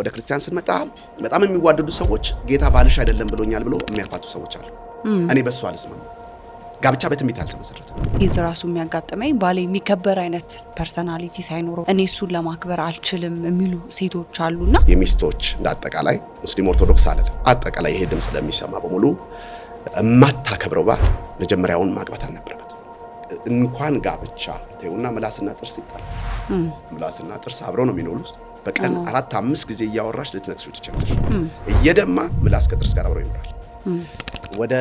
ወደ ክርስቲያን ስንመጣ በጣም የሚዋደዱ ሰዎች ጌታ ባልሽ አይደለም ብሎኛል ብሎ የሚያፋቱ ሰዎች አሉ። እኔ በሱ አልስማማም። ጋብቻ በትንቢት አልተመሰረተም። ይዝራሱ የሚያጋጥመኝ ባሌ የሚከበር አይነት ፐርሰናሊቲ ሳይኖረው እኔ እሱን ለማክበር አልችልም የሚሉ ሴቶች አሉና የሚስቶች እንዳጠቃላይ ሙስሊም ኦርቶዶክስ አይደለም አጠቃላይ ይሄ ድምጽ ለሚሰማ በሙሉ ማታከብረው ባል መጀመሪያውን ማግባት አልነበረበት። እንኳን ጋብቻ ተውና ምላስና ጥርስ ይጣል። ምላስና ጥርስ አብረው ነው የሚኖሩት። በቀን 4-5 ጊዜ እያወራሽ ልትነክሱ ትችላለሽ። እየደማ ምላስ ከጥርስ ጋር አብረው ይኖራል። ወደ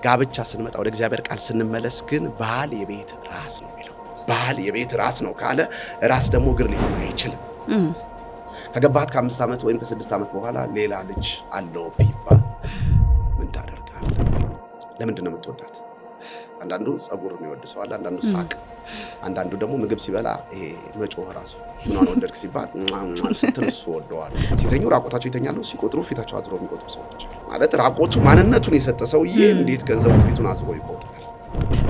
ጋብቻ ስንመጣ ወደ እግዚአብሔር ቃል ስንመለስ ግን ባል የቤት ራስ ነው የሚለው። ባል የቤት ራስ ነው ካለ ራስ ደግሞ እግር ሊሆን አይችልም። ከገባህት ከ5 ዓመት ወይም ከ6 ዓመት በኋላ ሌላ ልጅ አለው ቢባል ምን ታደርጋለህ? ለምንድን ነው የምትወዳት? አንዳንዱ ጸጉር የሚወድ ሰው አለ፣ አንዳንዱ ሳቅ፣ አንዳንዱ ደግሞ ምግብ ሲበላ ይሄ መጮህ ራሱ ምናምን ወደድክ ሲባል ስትርሱ ወደዋል። ሲተኙ ራቆታቸው ይተኛሉ፣ ሲቆጥሩ ፊታቸው አዝሮ የሚቆጥሩ ሰዎች ማለት ራቆቱ ማንነቱን የሰጠ ሰውዬ እንዴት ገንዘቡ ፊቱን አዝሮ ይቆጥራል?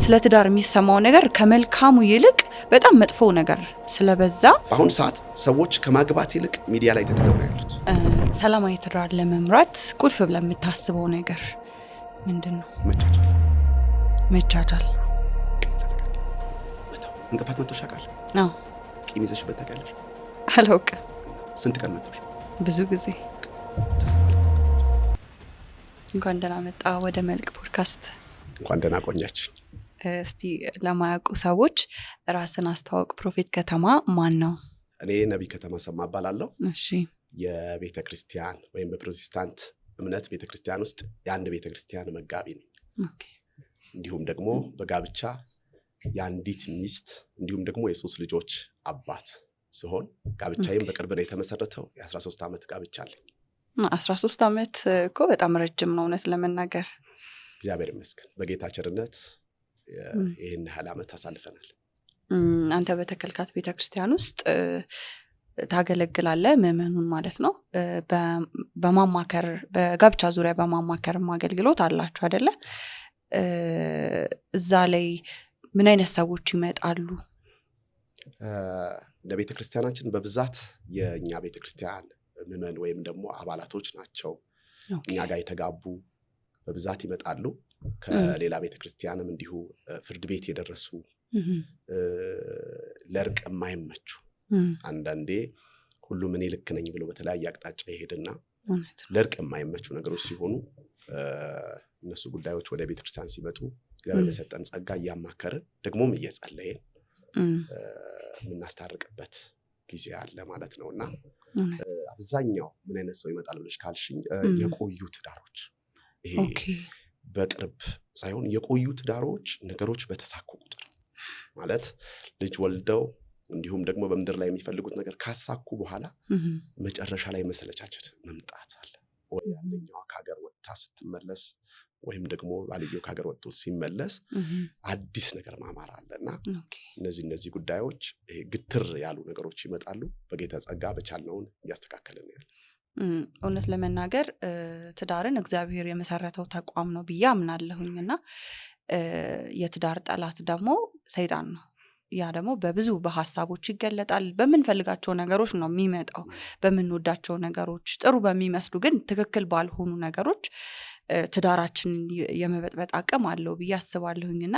ስለ ትዳር የሚሰማው ነገር ከመልካሙ ይልቅ በጣም መጥፎ ነገር ስለበዛ በአሁኑ ሰዓት ሰዎች ከማግባት ይልቅ ሚዲያ ላይ ተጠቅመው ያሉት። ሰላማዊ ትዳር ለመምራት ቁልፍ ብለህ የምታስበው ነገር ምንድን ነው? መቻቻል። እንቅፋት መጥቶሽ ያውቃል? አዎ። ቂም ይዘሽበት ታውቂያለሽ? አላውቅም። ስንት ቀን መጥቶሽ? ብዙ ጊዜ። እንኳን ደህና መጣ ወደ መልቅ ፖድካስት። እንኳን ደህና ቆያች። እስቲ ለማያውቁ ሰዎች ራስን አስተዋውቅ። ፕሮፌት ከተማ ማን ነው? እኔ ነቢይ ከተማ ሰማ እባላለሁ። እሺ። የቤተ ክርስቲያን ወይም በፕሮቴስታንት እምነት ቤተ ክርስቲያን ውስጥ የአንድ ቤተ ክርስቲያን መጋቢ ነኝ። ኦኬ። እንዲሁም ደግሞ በጋብቻ የአንዲት ሚስት እንዲሁም ደግሞ የ3 ልጆች አባት ሲሆን ጋብቻዬም በቅርብ ነው የተመሰረተው። የ13 ዓመት ጋብቻ አለኝ። 13 ዓመት እኮ በጣም ረጅም ነው እውነት ለመናገር። እግዚአብሔር ይመስገን በጌታ ቸርነት ይህን ያህል ዓመት አሳልፈናል። አንተ በተከልካት ቤተክርስቲያን ውስጥ ታገለግላለህ ምዕመኑን ማለት ነው። በማማከር በጋብቻ ዙሪያ በማማከር አገልግሎት አላችሁ አይደለ? እዛ ላይ ምን አይነት ሰዎች ይመጣሉ? ለቤተ ክርስቲያናችን በብዛት የኛ ቤተ ክርስቲያን ምዕመን ወይም ደግሞ አባላቶች ናቸው። እኛ ጋር የተጋቡ በብዛት ይመጣሉ። ከሌላ ቤተ ክርስቲያንም እንዲሁ ፍርድ ቤት የደረሱ ለእርቅ የማይመቹ አንዳንዴ ሁሉም እኔ ልክ ነኝ ብሎ በተለያየ አቅጣጫ ይሄድና ለእርቅ የማይመቹ ነገሮች ሲሆኑ እነሱ ጉዳዮች ወደ ቤተ ክርስቲያን ሲመጡ እግዚአብሔር በሰጠን ጸጋ እያማከርን ደግሞም እየጸለየን የምናስታርቅበት ጊዜ አለ ማለት ነውና አብዛኛው ምን አይነት ሰው ይመጣል ብለሽ ካልሽኝ የቆዩ ትዳሮች ይሄ በቅርብ ሳይሆን የቆዩ ትዳሮች ነገሮች በተሳኩ ቁጥር ማለት ልጅ ወልደው እንዲሁም ደግሞ በመንደር ላይ የሚፈልጉት ነገር ካሳኩ በኋላ መጨረሻ ላይ መሰለቻቸት መምጣት አለ። ወይ አንደኛው ከሀገር ወጥታ ስትመለስ ወይም ደግሞ ባልየው ከሀገር ወጥቶ ሲመለስ አዲስ ነገር ማማር አለና እነዚህ ጉዳዮች ግትር ያሉ ነገሮች ይመጣሉ። በጌታ ጸጋ በቻልነውን እያስተካከልን ያለ እውነት ለመናገር ትዳርን እግዚአብሔር የመሰረተው ተቋም ነው ብዬ አምናለሁኝና የትዳር ጠላት ደግሞ ሰይጣን ነው። ያ ደግሞ በብዙ በሐሳቦች ይገለጣል። በመንፈልጋቸው ነገሮች ነው የሚመጣው። በመንወዳቸው ነገሮች ጥሩ በሚመስሉ ግን ትክክል ባልሆኑ ነገሮች ትዳራችን የመበጥበጥ አቅም አለው ብዬ አስባለሁኝና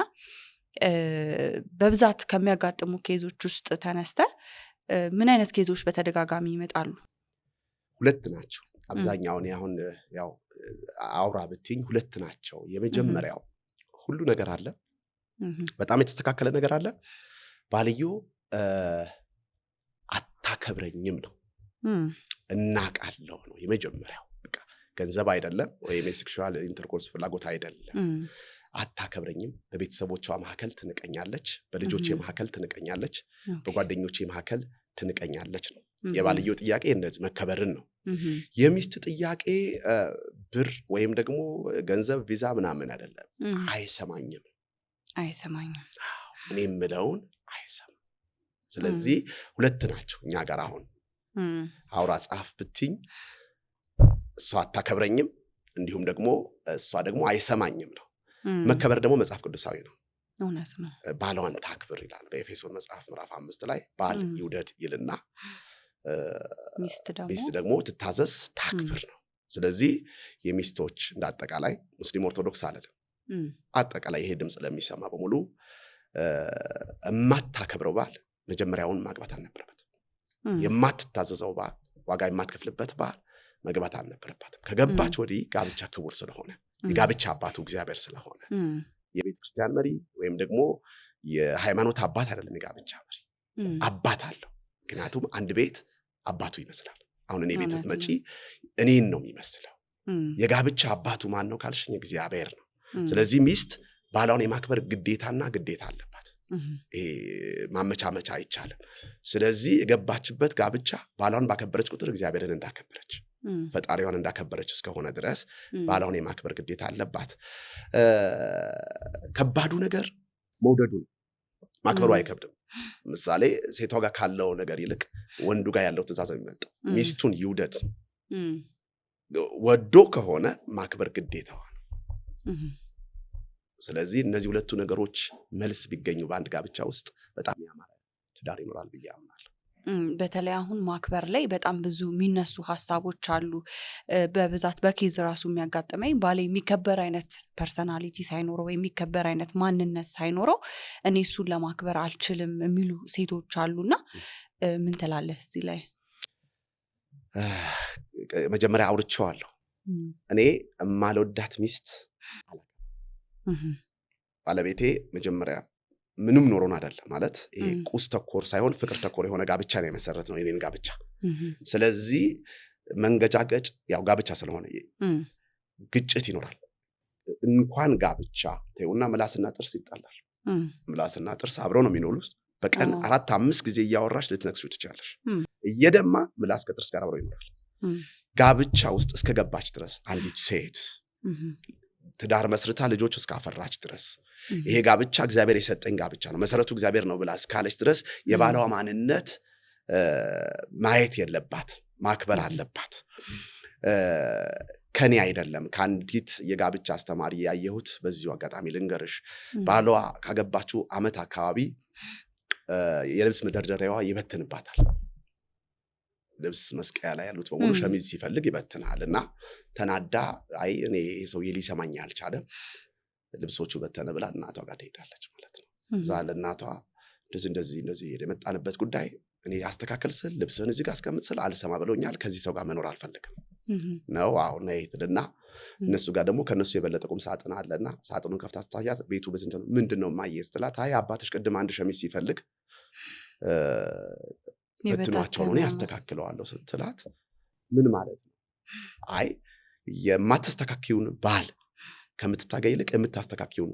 በብዛት ከሚያጋጥሙ ኬዞች ውስጥ ተነስተ ምን አይነት ኬዞች በተደጋጋሚ ይመጣሉ? 2 ናቸው። አብዛኛው አሁን ያው አውራ ብትኝ 2 ናቸው። የመጀመሪያው ሁሉ ነገር አለ፣ በጣም የተስተካከለ ነገር አለ። ባልየው አታከብረኝም ነው እናቃለው ነው የመጀመሪያው። በቃ ገንዘብ አይደለም ወይም የሴክሹዋል ኢንተርኮርስ ፍላጎት አይደለም። አታከብረኝም። በቤተሰቦቿ መካከል ትንቀኛለች፣ በልጆቼ መካከል ትንቀኛለች፣ በጓደኞቼ መካከል ትንቀኛለች ነው። የባልየው ጥያቄ እንደዚህ መከበርን ነው። የሚስት ጥያቄ ብር ወይም ደግሞ ገንዘብ ቪዛ ምናምን አይደለም። አይሰማኝም። እኔ የምለውን አይሰማም። ስለዚህ 2 ናቸው እኛ ጋር አሁን አውራ ጻፍ ብትኝ እሷ አታከብረኝም እንዲሁም ደግሞ እሷ ደግሞ አይሰማኝም ነው። መከበር ደግሞ መጽሐፍ ቅዱሳዊ ነው። እውነት ነው። ባሏን ታክብር ይላል በኤፌሶን መጽሐፍ ምዕራፍ 5 ላይ ባል ይውደድ ይልና ሚስት ደግሞ ትታዘዝ ታክብር ነው። ስለዚህ የሚስቶች እንዳጠቃላይ ሙስሊም ኦርቶዶክስ አይደለም አጠቃላይ ይሄ ድምጽ ለሚሰማ በሙሉ የማታከብረው ባል መጀመሪያውን ማግባት አልነበረበትም። የማትታዘዘው ባል ዋጋ የማትከፍልበት ባል መግባት አልነበረባትም። ከገባች ወዲህ ጋብቻ ክቡር ስለሆነ የጋብቻ አባቱ እግዚአብሔር ስለሆነ የቤተ ክርስቲያን መሪ ወይም ደግሞ የሃይማኖት አባት አይደለም። የጋብቻ መሪ አባት አለው። ምክንያቱም አንድ ቤት አባቱ ይመስላል። አሁን እኔ ቤት መጪ እኔን ነው የሚመስለው። የጋብቻ አባቱ ማን ነው ካልሽኝ እግዚአብሔር ነው። ስለዚህ ሚስት ባሏን የማክበር ግዴታና ግዴታ አለባት። ይሄ ማመቻመቻ አይቻልም። ስለዚህ የገባችበት ጋብቻ ባሏን ባከበረች ቁጥር እግዚአብሔርን እንዳከበረች ፈጣሪዋን እንዳከበረች እስከሆነ ድረስ ባሏን የማክበር ግዴታ አለባት። ከባዱ ነገር መውደዱ ነው። ማክበሩ አይከብድም። ምሳሌ ሴቷ ጋር ካለው ነገር ይልቅ ወንዱ ጋር ያለው ትእዛዝ የሚመጣው ሚስቱን ይውደድ። ወዶ ከሆነ ማክበር ግዴታዋ ነው። ስለዚህ እነዚህ ሁለቱ ነገሮች መልስ ቢገኙ በአንድ ጋብቻ ውስጥ በጣም ያማረ ትዳር ይኖራል ብዬ አምናለሁ። በተለይ አሁን ማክበር ላይ በጣም ብዙ የሚነሱ ሀሳቦች አሉ። በብዛት በኬዝ ራሱ የሚያጋጥመኝ ባሌ የሚከበር አይነት ፐርሰናሊቲ ሳይኖረው የሚከበር አይነት ማንነት ሳይኖረው እኔ እሱን ለማክበር አልችልም የሚሉ ሴቶች አሉና ምን ትላለህ እዚህ ላይ? መጀመሪያ አውርቼዋለሁ። እኔ የማልወዳት ሚስት ባለቤቴ መጀመሪያ ምንም ኖሮን አይደለም ማለት ይሄ ቁስ ተኮር ሳይሆን ፍቅር ተኮር የሆነ ጋብቻ ነው የመሰረት ነው የኔን ጋብቻ። ስለዚህ መንገጫገጭ ያው ጋብቻ ስለሆነ ግጭት ይኖራል። እንኳን ጋብቻ ተይውና ምላስና ጥርስ ይጣላል። ምላስና ጥርስ አብረው ነው የሚኖሩት። በቀን 4-5 ጊዜ እያወራሽ ልትነክሱ ትችላለሽ። እየደማ ምላስ ከጥርስ ጋር አብረው ይኖራል። ጋብቻ ውስጥ እስከገባች ድረስ አንዲት ሴት ትዳር መስርታ ልጆች እስካፈራች ድረስ ይሄ ጋብቻ እግዚአብሔር የሰጠኝ ጋብቻ ነው መሰረቱ እግዚአብሔር ነው ብላ እስካለች ድረስ የባሏ ማንነት ማየት የለባት፣ ማክበር አለባት። ከኔ አይደለም ከአንዲት የጋብቻ አስተማሪ ያየሁት በዚሁ አጋጣሚ ልንገርሽ። ባሏ ካገባችው አመት አካባቢ የልብስ መደርደሪያዋ ይበትንባታል። ልብስ መስቀያ ላይ ያሉት በሙሉ ሸሚዝ ሲፈልግ ይበትናልና ተናዳ አይ እኔ ሰውዬ ሊሰማኝ አልቻለም ልብሶቹ በተነ ብላ እናቷ ጋር ትሄዳለች ማለት ነው። እዛ ለእናቷ እንደዚህ የመጣንበት ጉዳይ እኔ ያስተካከል ስል ልብስህን እዚህ ጋር አስቀምጥ አልሰማ ብለውኛል። ከዚህ ሰው ጋር መኖር አልፈልግም ነው። አሁን ነይ ትልና እነሱ ጋር ደግሞ ከነሱ የበለጠ ቁም ሳጥን አለና ሳጥኑን ከፍታ ስታያት ቤቱ በዝንት ነው። ምንድነው ማየት ስትላት አይ አባትሽ ቅድም አንድ ሸሚዝ ሲፈልግ በትኗቸው ነው ያስተካክለዋለሁ ስትላት ምን ማለት ነው? አይ የማትስተካክዩን ባል ከምትታገይ ይልቅ የምታስተካክዩን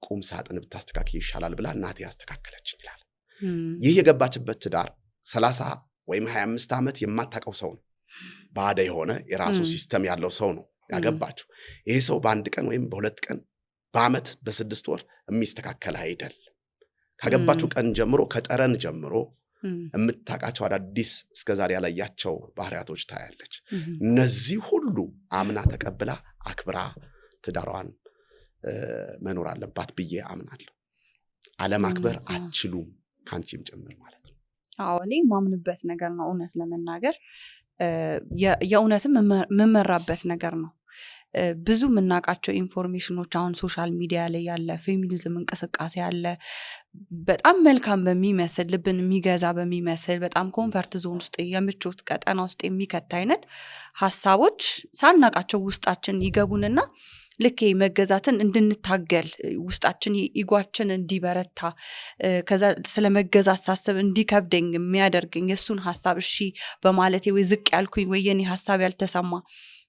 ቁም ሳጥን ብታስተካክይ ይሻላል ብላ እናቴ ያስተካከለች ይላል። ይህ የገባችበት ትዳር 30 ወይም 25 ዓመት የማታቀው ሰው ነው። ባዳ የሆነ የራሱ ሲስተም ያለው ሰው ነው ያገባችው። ይሄ ሰው በአንድ ቀን ወይም በሁለት ቀን በአመት በ6 ወር የሚስተካከል አይደል። ካገባችው ቀን ጀምሮ ከጠረን ጀምሮ የምታቃቸው አዳዲስ እስከዛሬ ያላያቸው ባህሪያቶች ታያለች። እነዚህ ሁሉ አምና ተቀብላ አክብራ ትዳሯን መኖር አለባት ብዬ አምናለሁ። አለማክበር አትችሉም ካንቺም ጭምር ማለት ነው። አዎ እኔ ማምንበት ነገር ነው። እውነት ለመናገር የእውነትም መመራበት ነገር ነው። ብዙ የምናውቃቸው ኢንፎርሜሽኖች አሁን ሶሻል ሚዲያ ላይ ያለ ፌሚኒዝም እንቅስቃሴ ያለ በጣም መልካም በሚመስል ልብን የሚገዛ በሚመስል በጣም ኮንፈርት ዞን ውስጥ የምቾት ቀጠና ውስጥ የሚከት አይነት ሀሳቦች ሳናቃቸው ውስጣችን ይገቡንና ልክ መገዛትን እንድንታገል ውስጣችን ኢጓችን እንዲበረታ ከዛ ስለመገዛት ሳስብ እንዲከብደኝ የሚያደርገኝ የሱን ሐሳብ እሺ በማለቴ ወይ ዝቅ ያልኩኝ ወይ የኔ ሐሳብ ያልተሰማ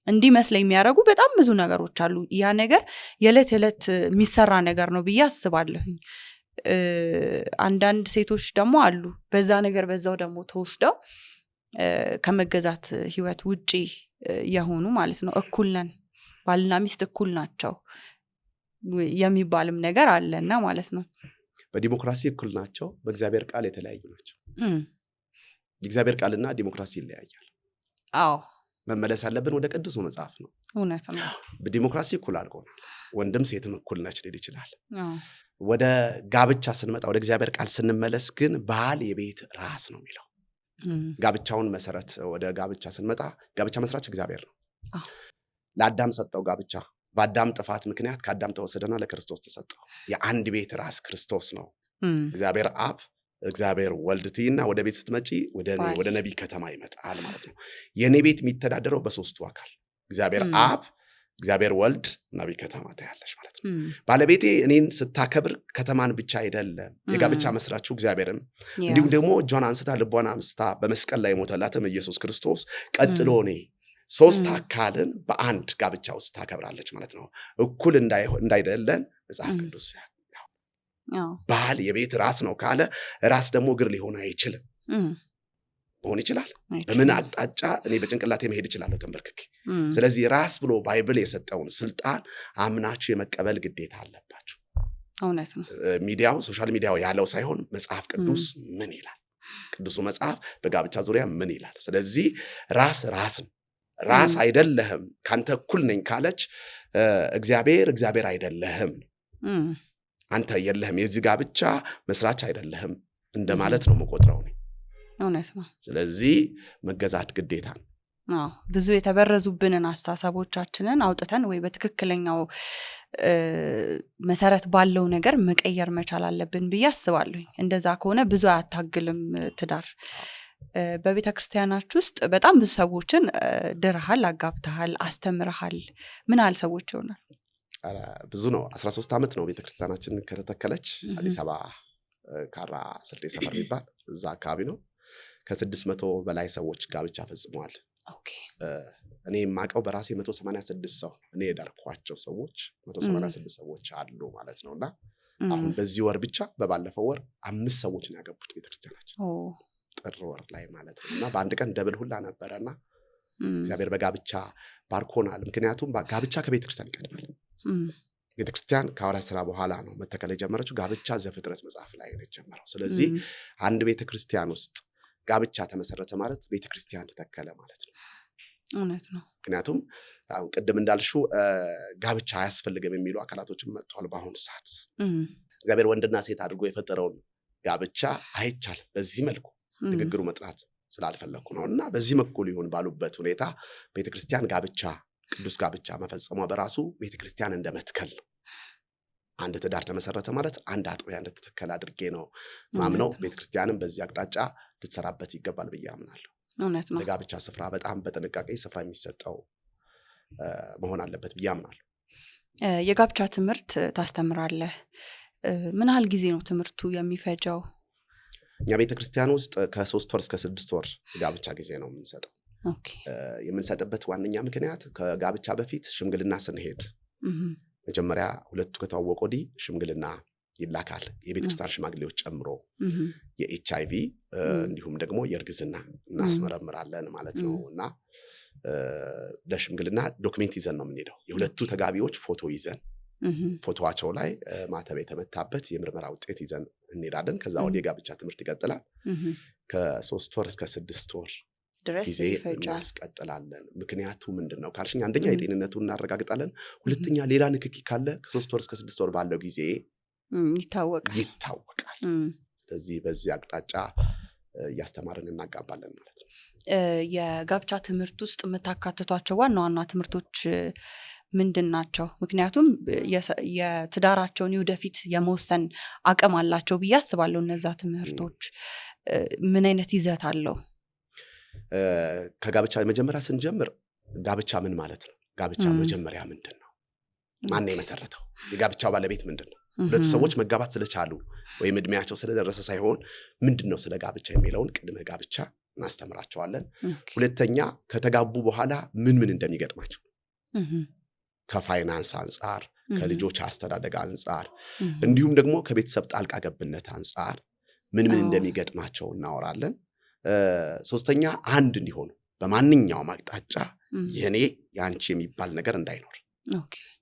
እንዲመስለኝ የሚያደርጉ በጣም ብዙ ነገሮች አሉ። ያ ነገር የዕለት ዕለት የሚሰራ ነገር ነው ብዬ አስባለሁኝ። አንዳንድ ሴቶች ደግሞ አሉ በዛ ነገር በዛው ደግሞ ተወስደው ከመገዛት ህይወት ውጪ የሆኑ ማለት ነው። እኩል ነን ባልና ሚስት እኩል ናቸው የሚባልም ነገር አለና ማለት ነው። በዲሞክራሲ እኩል ናቸው፣ በእግዚአብሔር ቃል የተለያዩ ናቸው። የእግዚአብሔር ቃልና ዲሞክራሲ ይለያያል። አዎ መመለስ ያለብን ወደ ቅዱሱ መጽሐፍ ነው። እውነት ነው። በዲሞክራሲ እኩል አድርጎናል። ወንድም ሴትም እኩል ነች ሊል ይችላል። ወደ ጋብቻ ስንመጣ ወደ እግዚአብሔር ቃል ስንመለስ ግን ባል የቤት ራስ ነው የሚለው። ጋብቻውን መሰረት ወደ ጋብቻ ስንመጣ ጋብቻ መስራች እግዚአብሔር ነው። ለአዳም ሰጠው ጋብቻ። በአዳም ጥፋት ምክንያት ከአዳም ተወሰደና ለክርስቶስ ተሰጠው። የአንድ ቤት ራስ ክርስቶስ ነው። እግዚአብሔር አብ እግዚአብሔር ወልድ ትይና ወደ ቤት ስትመጪ ወደ ነቢ ከተማ ይመጣል ማለት ነው። የኔ ቤት የሚተዳደረው በሶስቱ አካል እግዚአብሔር አብ እግዚአብሔር ወልድ ነቢ ከተማ ታያለሽ ማለት ነው። ባለቤቴ እኔን ስታከብር ከተማን ብቻ አይደለም የጋብቻ መስራቹ እግዚአብሔርም እንዲሁም ደግሞ እጇን አንስታ ልቧን አንስታ በመስቀል ላይ ሞተላትም ኢየሱስ ክርስቶስ ቀጥሎ እኔ ሶስት አካልን በአንድ ጋብቻ ውስጥ ታከብራለች ማለት ነው። እኩል እንዳይደለን መጽሐፍ ቅዱስ ባል የቤት ራስ ነው ካለ ራስ ደግሞ እግር ሊሆን አይችልም። መሆን ይችላል። በምን አቅጣጫ እኔ በጭንቅላቴ መሄድ እችላለሁ ተንበርክኬ። ስለዚህ ራስ ብሎ ባይብል የሰጠውን ስልጣን አምናችሁ የመቀበል ግዴታ አለባችሁ። እውነት ነው። ሚዲያው ሶሻል ሚዲያው ያለው ሳይሆን መጽሐፍ ቅዱስ ምን ይላል? ቅዱሱ መጽሐፍ በጋብቻ ዙሪያ ምን ይላል? ስለዚህ ራስ አይደለህም ካንተ እኩል ነኝ ካለች እግዚአብሔር አይደለህም፣ አንተ የለህም፣ የዚህ ጋብቻ መስራች አይደለህም እንደማለት ነው የምቆጥረው እኔ። እውነት ነው። ስለዚህ መገዛት ግዴታ ነው። ብዙ የተበረዙብንን አስተሳሰቦቻችንን አውጥተን ወይ በትክክለኛው መሰረት ባለው ነገር መቀየር መቻል አለብን ብዬ አስባለሁኝ። እንደዛ ከሆነ ብዙ አያታግልም ትዳር። በቤተ ክርስቲያናችሁ ውስጥ በጣም ብዙ ሰዎችን ድርሃል፣ አጋብተሃል፣ አስተምረሃል። ምን ያህል ሰዎች ይሆናል? ብዙ ነው። 13 ዓመት ነው ቤተክርስቲያናችን ከተተከለች። አዲስ አበባ ካራ ስልጤ ሰፈር የሚባል እዛ አካባቢ ነው። ከ600 በላይ ሰዎች ጋብቻ ፈጽመዋል። እኔ የማውቀው በራሴ 186 ሰው እኔ የዳርኳቸው ሰዎች 186 ሰዎች አሉ ማለት ነው። እና አሁን በዚህ ወር ብቻ በባለፈው ወር 5 ሰዎችን ያገቡት ቤተክርስቲያናችን ጥር ወር ላይ ማለት ነው። እና በአንድ ቀን ደብል ሁላ ነበረና እግዚአብሔር በጋብቻ ባርኮናል። ምክንያቱም ጋብቻ ከቤተክርስቲያን ይቀድማል። ቤተክርስቲያን ከሐዋርያት ሥራ በኋላ ነው መተከል የጀመረችው። ጋብቻ ዘፍጥረት መጽሐፍ ላይ ነው የጀመረው። ስለዚህ አንድ ቤተክርስቲያን ውስጥ ጋብቻ ተመሰረተ ማለት ቤተክርስቲያን ተተከለ ማለት ነው። እውነት ነው። ምክንያቱም አሁን ቅድም እንዳልሽው ጋብቻ አያስፈልግም የሚሉ አካላቶችን መጥቷል። በአሁኑ ሰዓት እግዚአብሔር ወንድና ሴት አድርጎ የፈጠረውን ጋብቻ አይቻልም በዚህ መልኩ ንግግሩ መጥራት ስላልፈለኩ ነው። እና በዚህ መኩል ይሁን ባሉበት ሁኔታ ቤተክርስቲያን ጋብቻ ቅዱስ ጋብቻ መፈጸሟ በራሱ ቤተክርስቲያን እንደመትከል ነው። አንድ ትዳር ተመሰረተ ማለት አንድ አጥቢያ እንደተተከለ አድርጌ ነው ማምነው። ቤተክርስቲያንም በዚህ አቅጣጫ ልትሰራበት ይገባል ብዬ አምናለሁ። እውነት ነው። ለጋብቻ ስፍራ በጣም በጥንቃቄ ስፍራ የሚሰጠው መሆን አለበት ብዬ አምናለሁ። የጋብቻ ትምህርት ታስተምራለህ። ምን ያህል ጊዜ ነው ትምህርቱ የሚፈጀው? እኛ ቤተክርስቲያን ውስጥ ከ3 ወር እስከ 6 ወር ጋብቻ ጊዜ ነው የምንሰጠው። የምንሰጥበት ዋነኛ ምክንያት ከጋብቻ በፊት ሽምግልና ስንሄድ መጀመሪያ ሁለቱ ከተዋወቁ ወዲህ ሽምግልና ይላካል። የቤተክርስቲያን ሽማግሌዎች ጨምሮ የኤችአይቪ እንዲሁም ደግሞ የእርግዝና እናስመረምራለን ማለት ነው። እና ለሽምግልና ዶክሜንት ይዘን ነው የምንሄደው። የሁለቱ ተጋቢዎች ፎቶ ይዘን ፎቶዋቸው ላይ ማተብ የተመታበት የምርመራ ውጤት ይዘን እንሄዳለን። ከዛ ወዲህ የጋብቻ ትምህርት ይቀጥላል። ከ3 ወር እስከ 6 ወር ጊዜ እናስቀጥላለን። ምክንያቱ ምንድን ነው ካልሽኝ፣ አንደኛ የጤንነቱን እናረጋግጣለን። ሁለተኛ ሌላ ንክኪ ካለ ከ3 ወር እስከ 6 ወር ባለው ጊዜ ይታወቃል። ስለዚህ በዚህ አቅጣጫ እያስተማርን እናጋባለን ማለት ነው። የጋብቻ ትምህርት ውስጥ የምታካትቷቸው ዋና ዋና ትምህርቶች ምንድን ናቸው? ምክንያቱም የትዳራቸውን ወደፊት የመወሰን አቅም አላቸው ብዬ አስባለሁ። እነዛ ትምህርቶች ምን አይነት ይዘት አለው? ከጋብቻ መጀመሪያ ስንጀምር ጋብቻ ምን ማለት ነው? ጋብቻ መጀመሪያ ምንድን ነው? ማን የመሰረተው? የጋብቻው ባለቤት ምንድን ነው? ሁለቱ ሰዎች መጋባት ስለቻሉ ወይም እድሜያቸው ስለደረሰ ሳይሆን ምንድን ነው ስለ ጋብቻ የሚለውን ቅድመ ጋብቻ እናስተምራቸዋለን። ሁለተኛ ከተጋቡ በኋላ ምን እንደሚገጥማቸው ከፋይናንስ አንጻር፣ ከልጆች አስተዳደግ አንጻር እንዲሁም ደግሞ ከቤተሰብ ጣልቃ ገብነት አንጻር ምን እንደሚገጥማቸው እናወራለን። ሶስተኛ አንድ እንዲሆኑ በማንኛውም አቅጣጫ የኔ ያንቺ የሚባል ነገር እንዳይኖር፣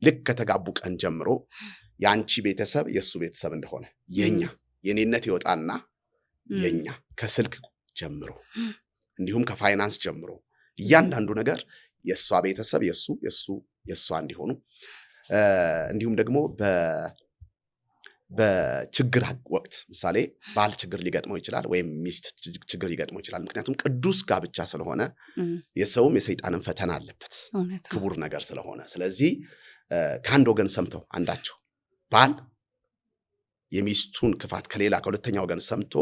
ልክ ከተጋቡ ቀን ጀምሮ ያንቺ ቤተሰብ የሱ ቤተሰብ እንደሆነ የኔነት ይወጣና የኛ ከስልክ ጀምሮ እንዲሁም ከፋይናንስ ጀምሮ እያንዳንዱ ነገር የሷ ቤተሰብ የሷ እንዲሆኑ እንዲሁም ደግሞ በችግር ወቅት ምሳሌ ባል ችግር ሊገጥመው ይችላል ወይም ሚስት ችግር ሊገጥመው ይችላል ምክንያቱም ቅዱስ ጋብቻ ስለሆነ የሰውም የሰይጣንም ፈተና አለበት ክቡር ነገር ስለሆነ ስለዚህ ከአንድ ወገን ሰምተው አንዳቸው ባል የሚስቱን ክፋት ከሌላ ከሁለተኛው ወገን ሰምቶ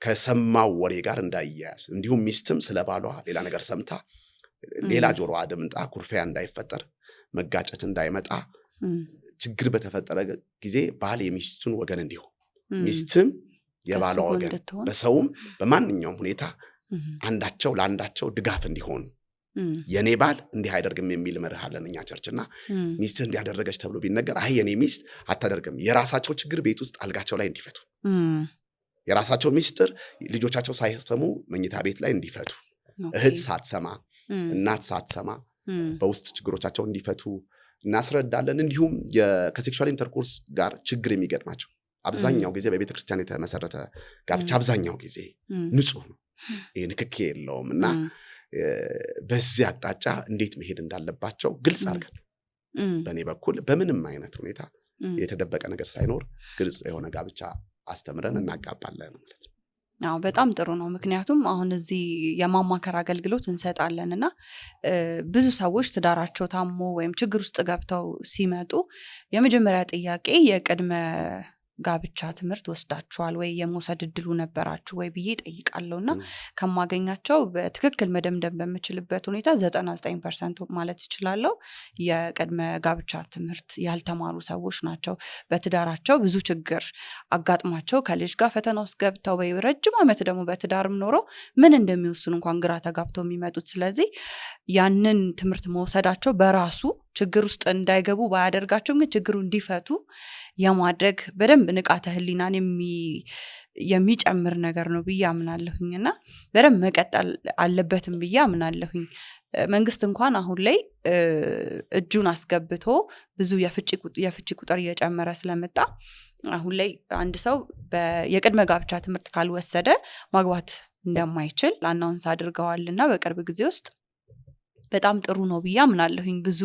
ከሰማው ወሬ ጋር እንዳይያዝ እንዲሁም ሚስትም ስለባሏ ሌላ ነገር ሰምታ ሌላ ጆሮ አድምጣ ኩርፊያ እንዳይፈጠር መጋጨት እንዳይመጣ ችግር በተፈጠረ ጊዜ ባል የሚስቱን ወገን እንዲሆን ሚስትም የባሏ ወገን በሰውም በማንኛውም ሁኔታ አንዳቸው ለአንዳቸው ድጋፍ እንዲሆን የኔ ባል እንዲህ አይደርግም የሚል መርህ አለን እኛ ቸርችና ሚስት እንዲያደረገች ተብሎ ቢነገር አይ የኔ ሚስት አታደርግም የራሳቸው ችግር ቤት ውስጥ አልጋቸው ላይ እንዲፈቱ የራሳቸው ሚስጥር ልጆቻቸው ሳይሰሙ መኝታ ቤት ላይ እንዲፈቱ እህት ሳትሰማ እናት ሳትሰማ በውስጥ ችግሮቻቸው እንዲፈቱ እናስረዳለን እንዲሁም ከሴክሹዋል ኢንተርኮርስ ጋር ችግር የሚገጥማቸው አብዛኛው ጊዜ በቤተክርስቲያን የተመሰረተ ጋብቻ አብዛኛው ጊዜ ንጹህ ነው ይሄ ንክኪ የለውም እና በዚህ አቅጣጫ እንዴት መሄድ እንዳለባቸው ግልጽ አድርገን በእኔ በኩል በምንም አይነት ሁኔታ የተደበቀ ነገር ሳይኖር ግልጽ የሆነ ጋብቻ አስተምረን እናጋባለን ማለት ነው አዎ በጣም ጥሩ ነው ምክንያቱም አሁን እዚህ የማማከር አገልግሎት እንሰጣለንና ብዙ ሰዎች ትዳራቸው ታሞ ወይም ችግር ውስጥ ገብተው ሲመጡ የመጀመሪያ ጥያቄ የቅድመ ጋብቻ ትምህርት ወስዳችኋል ወይ የመውሰድ እድሉ ነበራችሁ ወይ ብዬ ጠይቃለሁና ከማገኛቸው በትክክል መደምደም በመችልበት ሁኔታ 99% ማለት ይችላልው የቅድመ ጋብቻ ትምህርት ያልተማሩ ሰዎች ናቸው በትዳራቸው ብዙ ችግር አጋጥሟቸው ከልጅ ጋር ፈተና ውስጥ ገብተው ወይ ረጅም ዓመት ደግሞ በትዳርም ኖሮ ምን እንደሚወስኑ እንኳን ግራ ተጋብተው የሚመጡት ስለዚህ ያንን ትምህርት መውሰዳቸው በራሱ ችግር ውስጥ እንዳይገቡ ባያደርጋቸው ግን ችግሩ እንዲፈቱ የማድረግ በደንብ ንቃተ ህሊናን የሚጨምር ነገር ነው ብዬ አምናለሁኝና በደንብ መቀጠል አለበትም ብዬ አምናለሁኝ መንግስት እንኳን አሁን ላይ እጁን አስገብቶ ብዙ የፍቺ ቁጥር እየጨመረ ስለመጣ አሁን ላይ አንድ ሰው የቅድመ ጋብቻ ትምህርት ካልወሰደ ማግባት እንደማይችል አናውንስ አድርገዋልና በቅርብ ጊዜ ውስጥ በጣም ጥሩ ነው ብዬ አምናለሁኝ ብዙ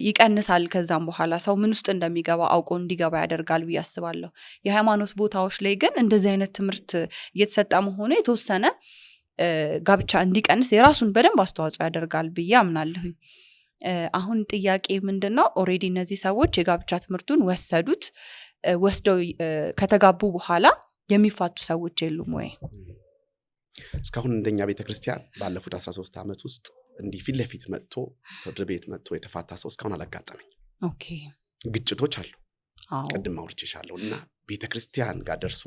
ይቀንሳል ከዛም በኋላ ሰው ምን ውስጥ እንደሚገባ አውቆ እንዲገባ ያደርጋል ብዬ አስባለሁ የሃይማኖት ቦታዎች ላይ ግን እንደዚህ አይነት ትምህርት እየተሰጠ መሆኑ የተወሰነ ጋብቻ እንዲቀንስ የራሱን በደንብ አስተዋጽኦ ያደርጋል ብዬ አምናለሁኝ አሁን ጥያቄ ምንድነው ኦሬዲ እነዚህ ሰዎች የጋብቻ ትምህርቱን ወስደው ከተጋቡ በኋላ የሚፋቱ ሰዎች የሉም ወይ እስካሁን እንደኛ ቤተክርስቲያን ባለፉት 13 ዓመት ውስጥ እንዲህ ፊት ለፊት መጥቶ ፍርድ ቤት መጥቶ የተፋታ ሰው እስካሁን አላጋጠመኝ ኦኬ ግጭቶች አሉ ቀድም አውርቼሻለሁና ቤተክርስቲያን ጋር ደርሶ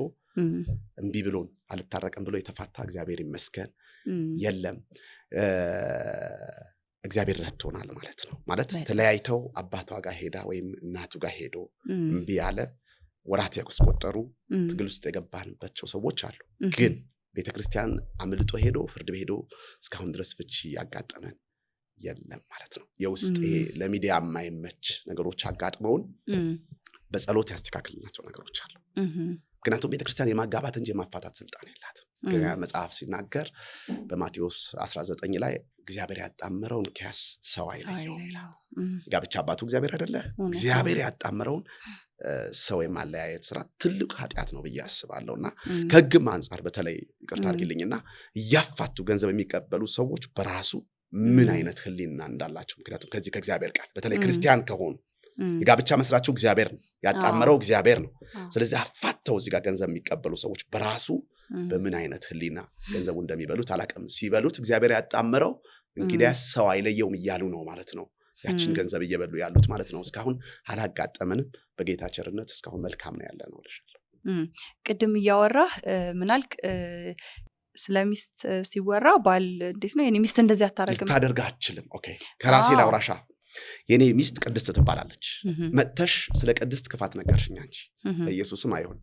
እንቢ ብሎን አልታረቀም ብሎ የተፋታ እግዚአብሔር ይመስገን የለም እግዚአብሔር ረድቶናል ማለት ነው ማለት ተለያይተው አባቷ ጋር ሄዳ ወይም እናቱ ጋር ሄዶ እንቢ ያለ ወራት ያስቆጠሩ ትግል ውስጥ የገባንባቸው ሰዎች አሉ ግን ቤተክርስቲያን አምልጦ ሄዶ ፍርድ ቤት ሄዶ እስካሁን ድረስ ፍቺ ያጋጠመን የለም ማለት ነው የውስጥ ይሄ ለሚዲያ የማይመች ነገሮች አጋጥመውን በጸሎት ያስተካክልናቸው ነገሮች አሉ ምክንያቱም ቤተክርስቲያን የማጋባት እንጂ የማፋታት ስልጣን የላትም ግን መጽሐፍ ሲናገር በማቴዎስ 19 ላይ እግዚአብሔር ያጣመረውን ኪያስ ሰው አይለየው ጋብቻ አባቱ እግዚአብሔር አይደለ እግዚአብሔር ያጣመረውን ሰው የማለያየት ስራ ትልቅ ኃጢአት ነው ብዬ አስባለሁና ከህግም አንፃር በተለይ ይቅርታ አድርግልኝና ያፋቱ ገንዘብ የሚቀበሉ ሰዎች በራሱ ምን አይነት ህሊና እንዳላቸው ምክንያቱም ከዚህ ከእግዚአብሔር ቃል በተለይ ክርስቲያን ከሆኑ የጋብቻ መስራቹ እግዚአብሔር ነው ያጣመረው እግዚአብሔር ነው ስለዚህ አፋተው እዚህ ጋር ገንዘብ የሚቀበሉ ሰዎች በራሱ በምን አይነት ህሊና ገንዘቡ እንደሚበሉት አላቀም ሲበሉት እግዚአብሔር ያጣመረው እንግዲህ ሰው አይለየውም ይያሉ ነው ማለት ነው ያችን ገንዘብ እየበሉ ያሉት ማለት ነው እስካሁን አላጋጠመንም በጌታ ቸርነት እስካሁን መልካም ነው ያለ ነው ልሻለሁ ቅድም እያወራህ ምናልክ ስለሚስት ሲወራ ባል እንዴት ነው የኔ ሚስት እንደዚህ አታረግም ታደርጋ አትችልም ኦኬ ከራሴ ላውራሻ የኔ ሚስት ቅድስት ትባላለች መጥተሽ ስለ ቅድስት ክፋት ነገርሽኝ አንቺ በኢየሱስም አይሆን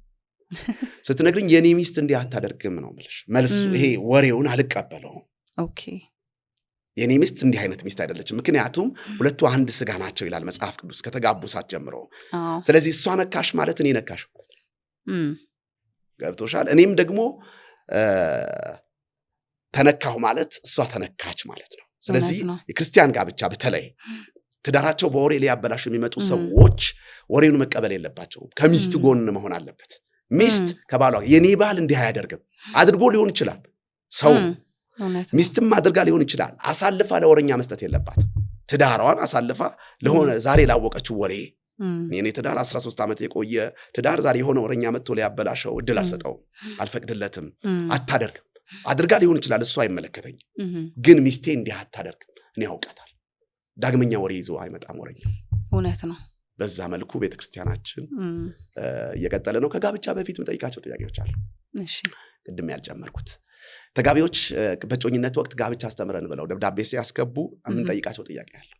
ስትነግሪኝ የኔ ሚስት እንዲህ አታደርግም ነው ማለት መልሱ ይሄ ወሬውን አልቀበለው ኦኬ የኔ ሚስት እንዲህ አይነት ሚስት አይደለችም ምክንያቱም ሁለቱ አንድ ስጋ ናቸው ይላል መጽሐፍ ቅዱስ ከተጋቡ ሰዓት ጀምሮ ስለዚህ እሷ ነካሽ ማለት እኔ ነካሽ ማለት ነው ገብቶሻል እኔም ደግሞ ተነካሁ ማለት እሷ ተነካች ማለት ነው ስለዚህ የክርስቲያን ጋብቻ በተለይ ትዳራቸው በወሬ ሊያበላሹ የሚመጡ ሰዎች ወሬውን መቀበል የለባቸውም። ከሚስቱ ጎን መሆን አለበት። ሚስት ከባሏ የኔ ባል እንዲህ አያደርግም አድርጎ ሊሆን ይችላል፣ ሰው ሚስትም አድርጋ ሊሆን ይችላል። አሳልፋ ለወረኛ መስጠት የለባት። ትዳሯን አሳልፋ ለሆነ ዛሬ ላወቀችው ወሬ የኔ ትዳር 13 ዓመት የቆየ ትዳር ዛሬ የሆነ ወረኛ መጥቶ ሊያበላሸው እድል አልሰጠውም፣ አልፈቅድለትም። አታደርግም አድርጋ ሊሆን ይችላል፣ እሱ አይመለከተኝም። ግን ሚስቴ እንዲህ አታደርግም፣ እኔ ያውቃታል። ዳግመኛ ወሬ ይዞ አይመጣም ወረኛ። እውነት ነው። በዛ መልኩ ቤተክርስቲያናችን እየቀጠለ ነው። ከጋብቻ በፊት የምጠይቃቸው ጥያቄዎች አሉ። እሺ ቅድም ያልጨመርኩት ተጋቢዎች በጮኝነት ወቅት ጋብቻ አስተምረን ብለው ደብዳቤ ሲያስገቡ የምንጠይቃቸው ጥያቄ አለ።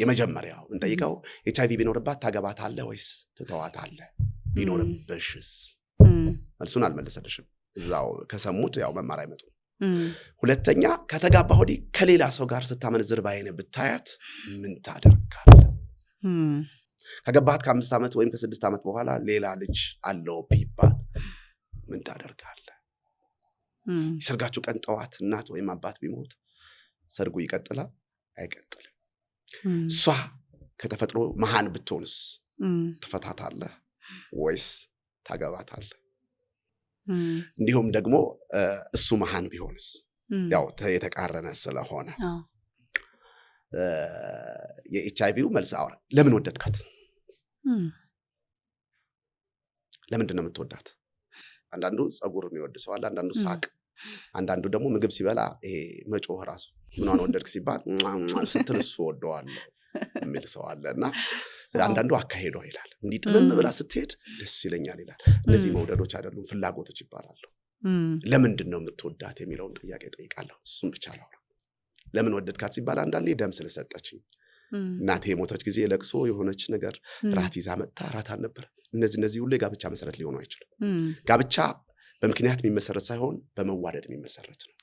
የመጀመሪያው እንጠይቀው HIV ቢኖርባት ታገባታለህ ወይስ ትተዋታለህ? ቢኖርብሽስ? መልሱን አልመለሰልሽም። እዛው ከሰሙት ያው መማር አይመጡም። ሁለተኛ ከተጋባ ሆዲ ከሌላ ሰው ጋር ስታመነዝር ባይነ ብታያት ምን ታደርጋለህ? ከገባት ከ5 ዓመት ወይም ከ6 ዓመት በኋላ ሌላ ልጅ አለው ቢባል ምን ታደርጋለህ? የሰርጋችሁ ቀን ጠዋት እናት ወይም አባት ቢሞት ሰርጉ ይቀጥላል አይቀጥልም? እሷ ከተፈጥሮ መሃን ብትሆንስ ትፈታታለህ ወይስ ታገባታለህ? እንዲሁም ደግሞ እሱ መሃን ቢሆንስ? ያው የተቃረነ ስለሆነ የኤችአይቪው መልስ አውራ ለምን ወደድካት? ለምንድን ነው የምትወዳት? አንዳንዱ ጸጉር የሚወድ ሰው አለ፣ አንዳንዱ ሳቅ፣ አንዳንዱ ደግሞ ምግብ ሲበላ ይሄ መጮህ ራሱ ምኗን ወደድክ ሲባል ስትል እሱ ወደዋለሁ የሚል ሰው አለ። እና አንዳንዱ አካሄዷ ይላል እንዲህ ጥምም ብላ ስትሄድ ደስ ይለኛል ይላል። እነዚህ መውደዶች አይደሉም ፍላጎቶች ይባላሉ። ለምንድን ነው የምትወዳት የሚለውን ጥያቄ ጠይቃለሁ። እሱን ብቻ ላውራ። ለምን ወደድካት ሲባል አንዳንዴ ደም ስለሰጠችኝ፣ እናቴ የሞተች ጊዜ ለቅሶ የሆነች ነገር ራት ይዛ መጥታ ራት አልነበረ። እነዚህ ሁሉ የጋብቻ መሰረት ሊሆኑ አይችልም። ጋብቻ በምክንያት የሚመሰረት ሳይሆን በመዋደድ የሚመሰረት ነው።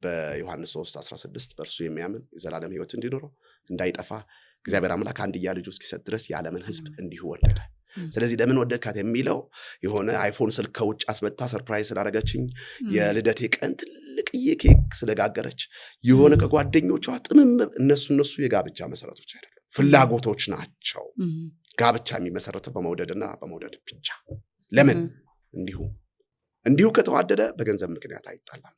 በዮሐንስ 3:16 በእርሱ የሚያምን የዘላለም ሕይወት እንዲኖረው እንዳይጠፋ እግዚአብሔር አምላክ አንድያ ልጁ እስኪሰጥ ድረስ የዓለምን ሕዝብ እንዲሁ ወደደ። ስለዚህ ለምን ወደድካት የሚለው የሆነ አይፎን ስልክ ከውጭ አስመጣ ሰርፕራይዝ ስላደረገችኝ፣ የልደቴ ቀን ትልቅዬ ኬክ ስለጋገረች፣ የሆነ ከጓደኞቿ ጥምም እነሱ የጋብቻ መሰረቶች አይደሉም፣ ፍላጎቶች ናቸው። ጋብቻ የሚመሰረተው በመውደድና በመውደድ ብቻ። ለምን እንዲሁ ከተዋደደ በገንዘብ ምክንያት አይጣላም።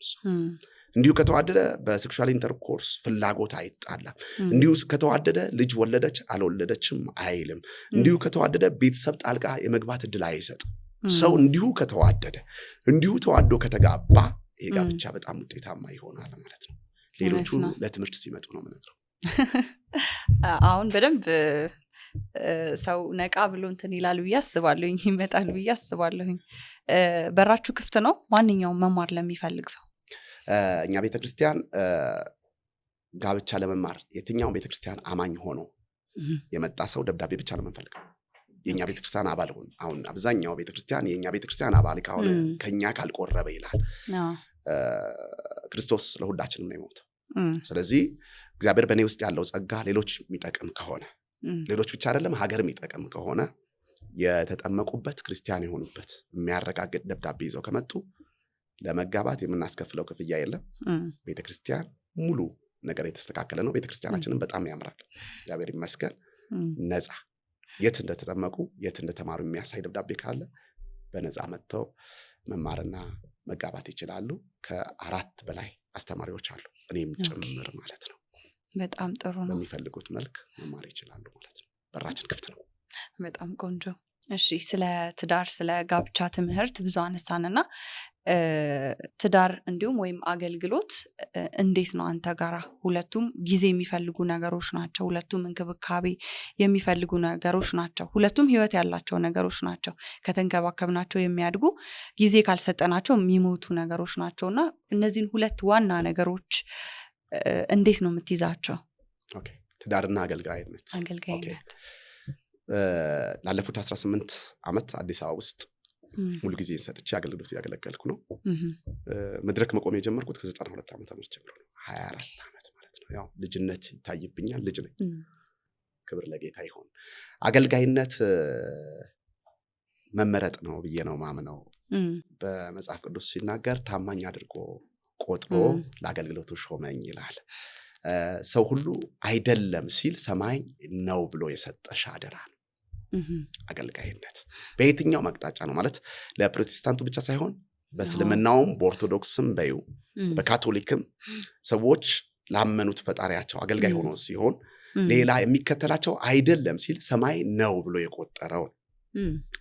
እንዲሁ ከተዋደደ በሴክሹዋል ኢንተርኮርስ ፍላጎት አይጣላም። እንዲሁ ከተዋደደ ልጅ ወለደች አልወለደችም አይልም። እንዲሁ ከተዋደደ ቤተሰብ ጣልቃ የመግባት እድል አይሰጥም። ሰው እንዲሁ ከተዋደደ እንዲሁ ተዋዶ ከተጋባ ይሄ ጋብቻ በጣም ውጤታማ ይሆናል ማለት ነው። ሌሎቹ ለትምህርት ሲመጡ ነው የምነግረው። አሁን በደንብ ሰው ነቃ ብሎ እንትን ይላል ብዬ አስባለሁኝ፣ ይመጣል ብዬ አስባለሁኝ። በራችሁ ክፍት ነው ማንኛውም መማር ለሚፈልግ ሰው? እኛ ቤተክርስቲያን ጋብቻ ለመማር የትኛውን ቤተክርስቲያን አማኝ ሆኖ የመጣ ሰው ደብዳቤ ብቻ ነው የምንፈልገው። የኛ ቤተክርስቲያን አባል ሆነ። አሁን አብዛኛው ቤተክርስቲያን የኛ ቤተክርስቲያን አባል ካሆነ ከኛ ካልቆረበ ይላል። ክርስቶስ ለሁላችንም ነው የሞተው። ስለዚህ እግዚአብሔር በእኔ ውስጥ ያለው ጸጋ ሌሎች የሚጠቅም ከሆነ፣ ሌሎች ብቻ አይደለም ሀገር የሚጠቅም ከሆነ የተጠመቁበት ክርስቲያን የሆኑበት የሚያረጋግጥ ደብዳቤ ይዘው ከመጡ ለመጋባት የምናስከፍለው ክፍያ የለም። ቤተክርስቲያን ሙሉ ነገር የተስተካከለ ነው። ቤተክርስቲያናችንን በጣም ያምራል፣ እግዚአብሔር ይመስገን። ነፃ የት እንደተጠመቁ የት እንደተማሩ የሚያሳይ ደብዳቤ ካለ በነፃ መጥተው መማርና መጋባት ይችላሉ። ከ4 በላይ አስተማሪዎች አሉ፣ እኔም ጭምር ማለት ነው። በጣም ጥሩ ነው። በሚፈልጉት መልክ መማር ይችላሉ ማለት ነው። በራችን ክፍት ነው። በጣም ቆንጆ። እሺ፣ ስለ ትዳር ስለ ጋብቻ ትምህርት ብዙ አነሳንና ትዳር እንዲሁም ወይም አገልግሎት እንዴት ነው አንተ ጋራ? ሁለቱም ጊዜ የሚፈልጉ ነገሮች ናቸው። ሁለቱም እንክብካቤ የሚፈልጉ ነገሮች ናቸው። ሁለቱም ህይወት ያላቸው ነገሮች ናቸው። ከተንከባከብናቸው የሚያድጉ፣ ጊዜ ካልሰጠናቸው የሚሞቱ ነገሮች ናቸውና እነዚህን ሁለት ዋና ነገሮች እንዴት ነው የምትይዛቸው? ኦኬ፣ ትዳርና አገልጋይነት። ላለፉት 18 ዓመት አዲስ አበባ ውስጥ ሙሉ ጊዜ ሰጥቼ አገልግሎት ያገለገልኩ ነው። መድረክ መቆም የጀመርኩት ከ92 ዓመት ጀምሮ ነው። 24 ዓመት ማለት ነው። ያው ልጅነት ይታይብኛል፣ ልጅ ነኝ። ክብር ለጌታ ይሁን። አገልጋይነት መመረጥ ነው ብዬ ነው ማምነው። በመጽሐፍ ቅዱስ ሲናገር ታማኝ አድርጎ ቆጥሮ ለአገልግሎቱ ሾመኝ ይላል። ሰው ሁሉ አይደለም ሲል ሰማይ ነው ብሎ የሰጠሽ አደራ ነው አገልጋይነት። በየትኛው መቅጣጫ ነው ማለት ለፕሮቴስታንቱ ብቻ ሳይሆን በእስልምናውም በኦርቶዶክስም በዩ በካቶሊክም ሰዎች ላመኑት ፈጣሪያቸው አገልጋይ ሆኖ ሲሆን ሌላ የሚከተላቸው አይደለም ሲል ሰማይ ነው ብሎ የቆጠረው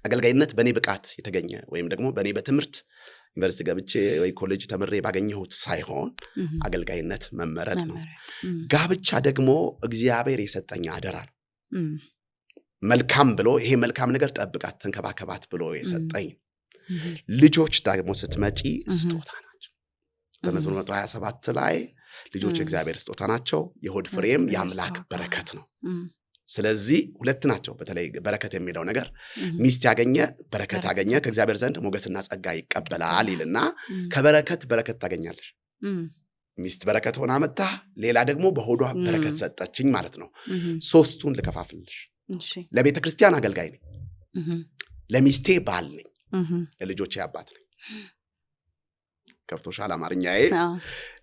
አገልጋይነት በኔ ብቃት የተገኘ ወይም ደግሞ በኔ በትምህርት ዩኒቨርሲቲ ገብቼ ወይ ኮሌጅ ተምሬ ባገኘሁት ሳይሆን አገልጋይነት መመረጥ ነው። ጋብቻ ደግሞ እግዚአብሔር የሰጠኝ አደራ ነው። መልካም ብሎ ይሄ መልካም ነገር ጠብቃት ተንከባከባት ብሎ የሰጠኝ። ልጆች ደግሞ ስትመጪ ስጦታ ናቸው። በመዝሙር 127 ላይ ልጆች እግዚአብሔር ስጦታ ናቸው፣ የሆድ ፍሬም የአምላክ በረከት ነው። ስለዚህ ሁለት ናቸው። በተለይ በረከት የሚለው ነገር ሚስት ያገኘ በረከት ያገኘ ከእግዚአብሔር ዘንድ ሞገስና ጸጋ ይቀበላል ይልና ከበረከት በረከት ታገኛለሽ። ሚስት በረከት ሆና መጣ፣ ሌላ ደግሞ በሆዷ በረከት ሰጠችኝ ማለት ነው። ሶስቱን ልከፋፍልሽ። ለቤተ ክርስቲያን አገልጋይ ነኝ፣ ለሚስቴ ባል ነኝ፣ ለልጆቼ አባት ነኝ። ከፍቶሻል አማርኛዬ?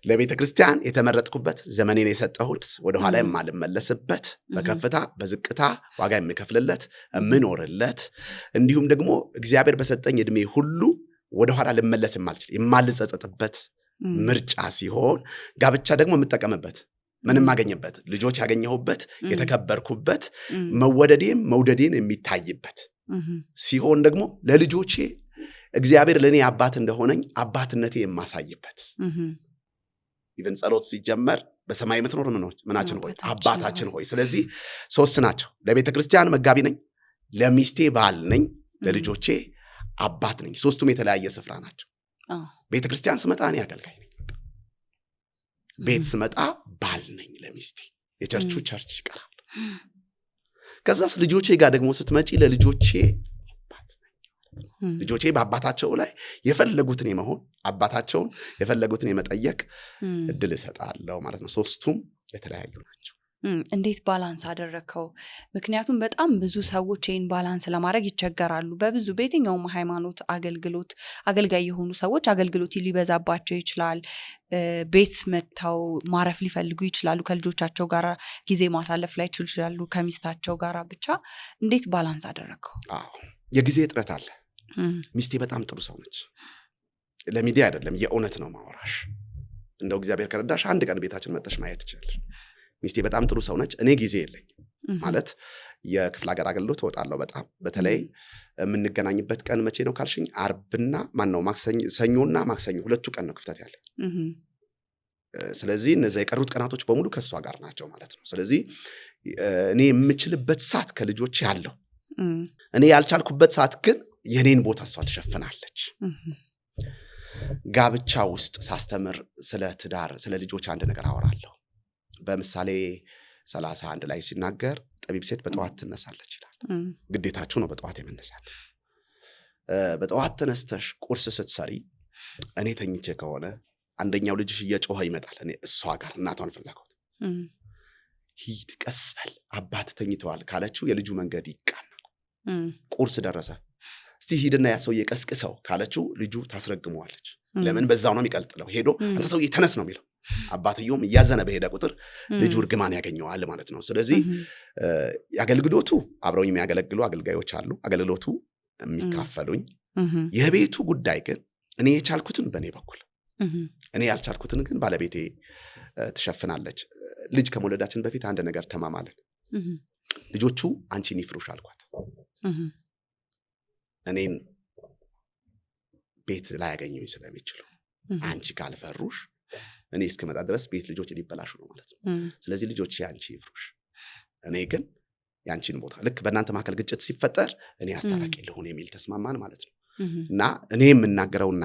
ለቤተ ክርስቲያን የተመረጥኩበት ዘመኔን የሰጠሁት ወደኋላ የማልመለስበት በከፍታ በዝቅታ ዋጋ የምከፍልለት የምኖርለት እንዲሁም ደግሞ እግዚአብሔር በሰጠኝ እድሜ ሁሉ ወደኋላ ልመለስ የማልጸጸጥበት ምርጫ ሲሆን ጋብቻ ደግሞ የምጠቀምበት ምንም ማገኝበት ልጆች ያገኘሁበት የተከበርኩበት መወደዴም መውደዴን የሚታይበት ሲሆን ደግሞ ለልጆቼ እግዚአብሔር ለኔ አባት እንደሆነኝ አባትነቴ የማሳይበት ኢቨን ጸሎት ሲጀመር በሰማይ የምትኖር ምናችን ሆይ አባታችን ሆይ። ስለዚህ ሶስት ናቸው። ለቤተ ክርስቲያን መጋቢ ነኝ፣ ለሚስቴ ባል ነኝ፣ ለልጆቼ አባት ነኝ። ሶስቱም የተለያየ ስፍራ ናቸው። ቤተ ክርስቲያን ስመጣ እኔ አገልጋይ ነኝ፣ ቤት ስመጣ ባል ነኝ ለሚስቴ። የቸርቹ ቸርች ይቀራል። ከዛስ ልጆቼ ጋር ደግሞ ስትመጪ ለልጆቼ ልጆቼ በአባታቸው ላይ የፈለጉትን የመሆን አባታቸውን የፈለጉትን የመጠየቅ እድል እሰጣለሁ ማለት ነው። ሶስቱም የተለያዩ ናቸው። እንዴት ባላንስ አደረከው? ምክንያቱም በጣም ብዙ ሰዎች ይህን ባላንስ ለማድረግ ይቸገራሉ። በየትኛውም ሃይማኖት አገልግሎት አገልጋይ የሆኑ ሰዎች አገልግሎት ሊበዛባቸው ይችላል። ቤት መጥተው ማረፍ ሊፈልጉ ይችላሉ። ከልጆቻቸው ጋር ጊዜ ማሳለፍ ላይ ይችላሉ፣ ከሚስታቸው ጋር። ብቻ እንዴት ባላንስ አደረከው? የጊዜ እጥረት አለ። ሚስቴ በጣም ጥሩ ሰው ነች። ለሚዲያ አይደለም፣ የእውነት ነው ማወራሽ። እንደው እግዚአብሔር ከረዳሽ አንድ ቀን ቤታችን መጥተሽ ማየት ትችላለሽ። ሚስቴ በጣም ጥሩ ሰው ነች። እኔ ጊዜ የለኝም ማለት የክፍለ ሀገር አገልግሎት እወጣለሁ። በጣም በተለይ የምንገናኝበት ቀን መቼ ነው ካልሽኝ አርብና ሰኞና ማክሰኞ ሁለቱ ቀን ነው ክፍተት ያለኝ። ስለዚህ እነዚያ የቀሩት ቀናቶች በሙሉ ከእሷ ጋር ናቸው ማለት ነው። ስለዚህ እኔ የምችልበት ሰዓት ከልጆች ያለው እኔ ያልቻልኩበት ሰዓት ግን የኔን ቦታ እሷ ትሸፍናለች። ጋብቻ ውስጥ ሳስተምር ስለ ትዳር ስለ ልጆች አንድ ነገር አወራለሁ። በምሳሌ 31 ላይ ሲናገር ጠቢብ ሴት በጠዋት ትነሳለች ይላል። ግዴታችሁ ነው በጠዋት የመነሳት። በጠዋት ተነስተሽ ቁርስ ስትሰሪ እኔ ተኝቼ ከሆነ አንደኛው ልጅሽ እየጮኸ ይመጣል። እኔ እሷ ጋር እናቷን ፍላጎት ሂድ ቀስ በል አባት ተኝተዋል ካለችው የልጁ መንገድ ይቃናል። ቁርስ ደረሰ እስቲ ሂድና ያ ሰውዬ ቀስቅሰው ካለችው ልጁ ታስረግመዋለች። ለምን? በዛው ነው የሚቀጥለው። ሄዶ አንተ ሰውዬ ተነስ ነው የሚለው። አባትየውም እያዘነ በሄደ ቁጥር ልጁ እርግማን ያገኘዋል ማለት ነው። ስለዚህ የአገልግሎቱ አብረውኝ የሚያገለግሉ አገልጋዮች አሉ፣ አገልግሎቱ የሚካፈሉኝ። የቤቱ ጉዳይ ግን እኔ የቻልኩትን በእኔ በኩል እኔ ያልቻልኩትን ግን ባለቤቴ ትሸፍናለች። ልጅ ከመውለዳችን በፊት አንድ ነገር ተማማለን። ልጆቹ አንቺን ይፍሩሽ አልኳት። እኔን ቤት ላይ ያገኙኝ ስለሚችሉ አንቺ ካልፈሩሽ እኔ እስከመጣ ድረስ ቤት ልጆች ሊበላሹ ነው ማለት ነው። ስለዚህ ልጆች አንቺ ይፍሩሽ፣ እኔ ግን ያንቺን ቦታ ልክ በእናንተ መካከል ግጭት ሲፈጠር እኔ አስታራቂ ልሆን የሚል ተስማማን ማለት ነው። እና እኔ የምናገረውና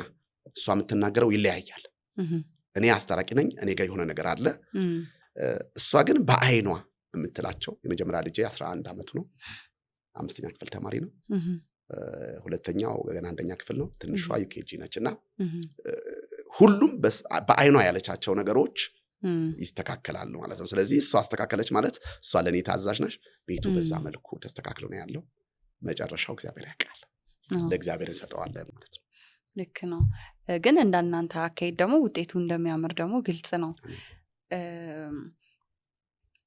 እሷ የምትናገረው ይለያያል። እኔ አስታራቂ ነኝ፣ እኔ ጋር የሆነ ነገር አለ። እሷ ግን በአይኗ የምትላቸው የመጀመሪያ ልጄ 11 ዓመቱ ነው፣ 5ኛ ክፍል ተማሪ ነው። ሁለተኛው ገና 1ኛ ክፍል ነው። ትንሿ ዩኬጂ ነች። እና ሁሉም በአይኗ ያለቻቸው ነገሮች ይስተካከላሉ ማለት ነው። ስለዚህ እሷ አስተካከለች ማለት እሷ ለኔ ታዛዥ ነች። ቤቱ በዛ መልኩ ተስተካክሎ ነው ያለው። መጨረሻው እግዚአብሔር ያውቃል፣ ለእግዚአብሔር እንሰጠዋለን ማለት ነው። ልክ ነው። ግን እንዳናንተ አካሄድ ደግሞ ውጤቱ እንደሚያምር ደግሞ ግልጽ ነው።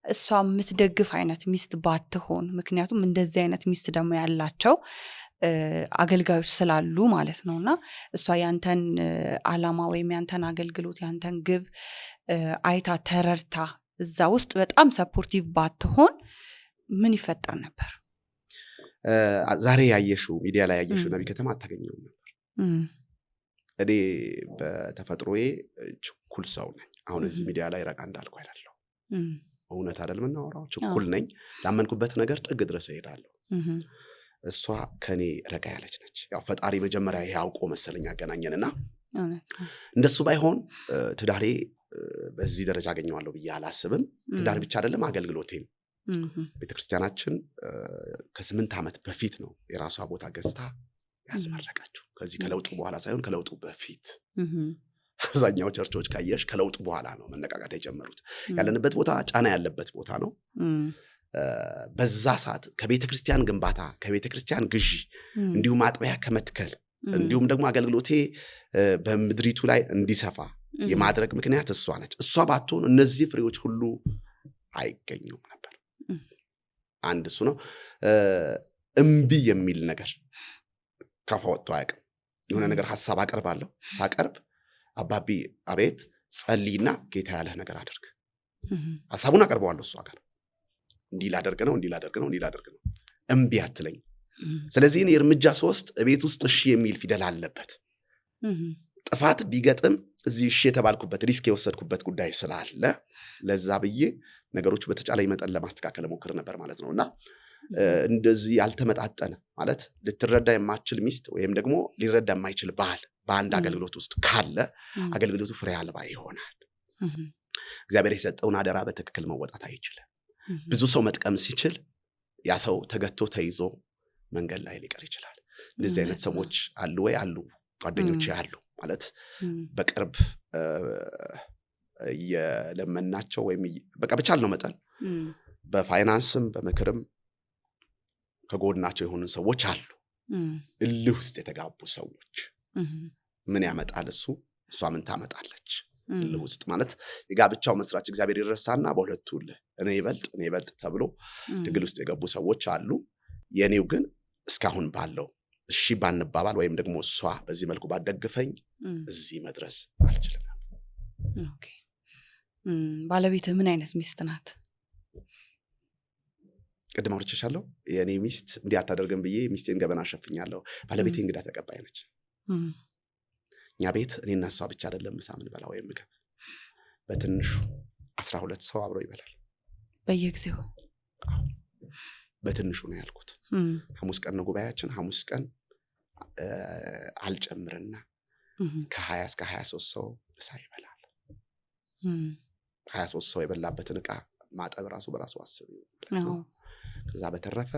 እሷ የምትደግፍ አይነት ሚስት ባትሆን፣ ምክንያቱም እንደዚህ አይነት ሚስት ደግሞ ያላቸው አገልጋዮች ስላሉ ማለት ነው። እና እሷ ያንተን አላማ ወይም ያንተን አገልግሎት ያንተን ግብ አይታ ተረድታ እዛ ውስጥ በጣም ሰፖርቲቭ ባትሆን ምን ይፈጠር ነበር? ዛሬ ያየሽው ሚዲያ ላይ ያየሽው ነቢይ ከተማ አታገኘውም ነበር። እኔ በተፈጥሮዬ ችኩል ሰው ነኝ። አሁን እዚህ ሚዲያ ላይ ረጋ እንዳልኩ አይደለሁ። እውነት አይደል የምናወራው? ችኩል ነኝ። ላመንኩበት ነገር ጥግ ድረስ እሄዳለሁ። እሷ ከኔ ረጋ ያለች ነች። ያው ፈጣሪ መጀመሪያ ይሄ አውቆ መሰለኝ ያገናኘንና እንደሱ ባይሆን ትዳሬ በዚህ ደረጃ አገኘዋለሁ ብዬ አላስብም። ትዳር ብቻ አይደለም አገልግሎቴም። ቤተክርስቲያናችን ከ8 ዓመት በፊት ነው የራሷ ቦታ ገዝታ ያስመረቀችው። ከዚህ ከለውጡ በኋላ ሳይሆን ከለውጡ በፊት። አብዛኛው ቸርቾች ካየሽ ከለውጡ በኋላ ነው መነቃቃት የጀመሩት። ያለንበት ቦታ ጫና ያለበት ቦታ ነው። በዛ ሰዓት ከቤተክርስቲያን ግንባታ፣ ከቤተክርስቲያን ግዢ፣ እንዲሁም አጥቢያ ከመትከል እንዲሁም ደግሞ አገልግሎቴ በምድሪቱ ላይ እንዲሰፋ የማድረግ ምክንያት እሷ ነች። እሷ ባትሆን እነዚህ ፍሬዎች ሁሉ አይገኙም ነበር። አንድ እሱ ነው። እምቢ የሚል ነገር ካፋ ወጥቶ አያውቅም። የሆነ ነገር ሐሳብ አቀርባለሁ። ሳቀርብ አባቢ አቤት ጸልይና ጌታ ያለህ ነገር አድርግ። ሐሳቡን አቀርበዋለሁ። እሷ ጋር እንዲህ ላደርግ ነው እምቢ አትለኝ። ስለዚህ እኔ እርምጃ 3 ቤት ውስጥ እሺ የሚል ፊደል አለበት። ጥፋት ቢገጥም እዚህ እሺ የተባልኩበት ሪስክ የወሰድኩበት ጉዳይ ስላለ ለዛ ብዬ ነገሮች በተቻለ መጠን ለማስተካከል ሞክር ነበር ማለት ነውና እንደዚህ ያልተመጣጠነ ማለት ልትረዳ የማትችል ሚስት ወይም ደግሞ ሊረዳ የማይችል ባል በአንድ አገልግሎት ውስጥ ካለ አገልግሎቱ ፍሬ አልባ ይሆናል። እግዚአብሔር የሰጠውን አደራ በትክክል መወጣት አይችልም። ብዙ ሰው መጥቀም ሲችል ያ ሰው ተገቶ ተይዞ መንገድ ላይ ሊቀር ይችላል። እንደዚህ አይነት ሰዎች አሉ ወይ? አሉ። ጓደኞቼ አሉ ማለት በቅርብ የለመናቸው ወይም በቃ በቻልነው መጠን በፋይናንስም በምክርም ከጎናቸው የሆኑ ሰዎች አሉ። እልህ ውስጥ የተጋቡ ሰዎች ምን ያመጣል እሷ ምን ታመጣለች? እልህ ውስጥ ማለት የጋብቻው መስራች እግዚአብሔር ይረሳና በሁለቱ እኔ ይበልጥ ተብሎ ድግል ውስጥ የገቡ ሰዎች አሉ። የኔው ግን እስካሁን ባለው እሺ ባንባባል ወይም ደግሞ እሷ በዚህ መልኩ ባደግፈኝ እዚህ መድረስ አልችልም። ኦኬ። ባለቤትህ ምን አይነት ሚስት ናት? ቅድም አውርቼሻለሁ። የኔ ሚስት እንዲህ አታደርግም ብዬ ሚስቴን ገበና ሸፍኛለሁ። ባለቤቴ እንግዳ ተቀባይ ነች። እኛ ቤት እኔና እሷ ብቻ አይደለም ምሳ የምንበላው ወይም ምግብ፣ በትንሹ 12 ሰው አብሮ ይበላል በየጊዜው። በትንሹ ነው ያልኩት። ሐሙስ ቀን ነው ጉባኤያችን። ሐሙስ ቀን አልጨምርና ከ20 እስከ 23 ሰው ምሳ ይበላል። 23 ሰው የበላበትን ዕቃ ማጠብ ራሱ በራሱ አስብ ማለት ነው። ከዛ በተረፈ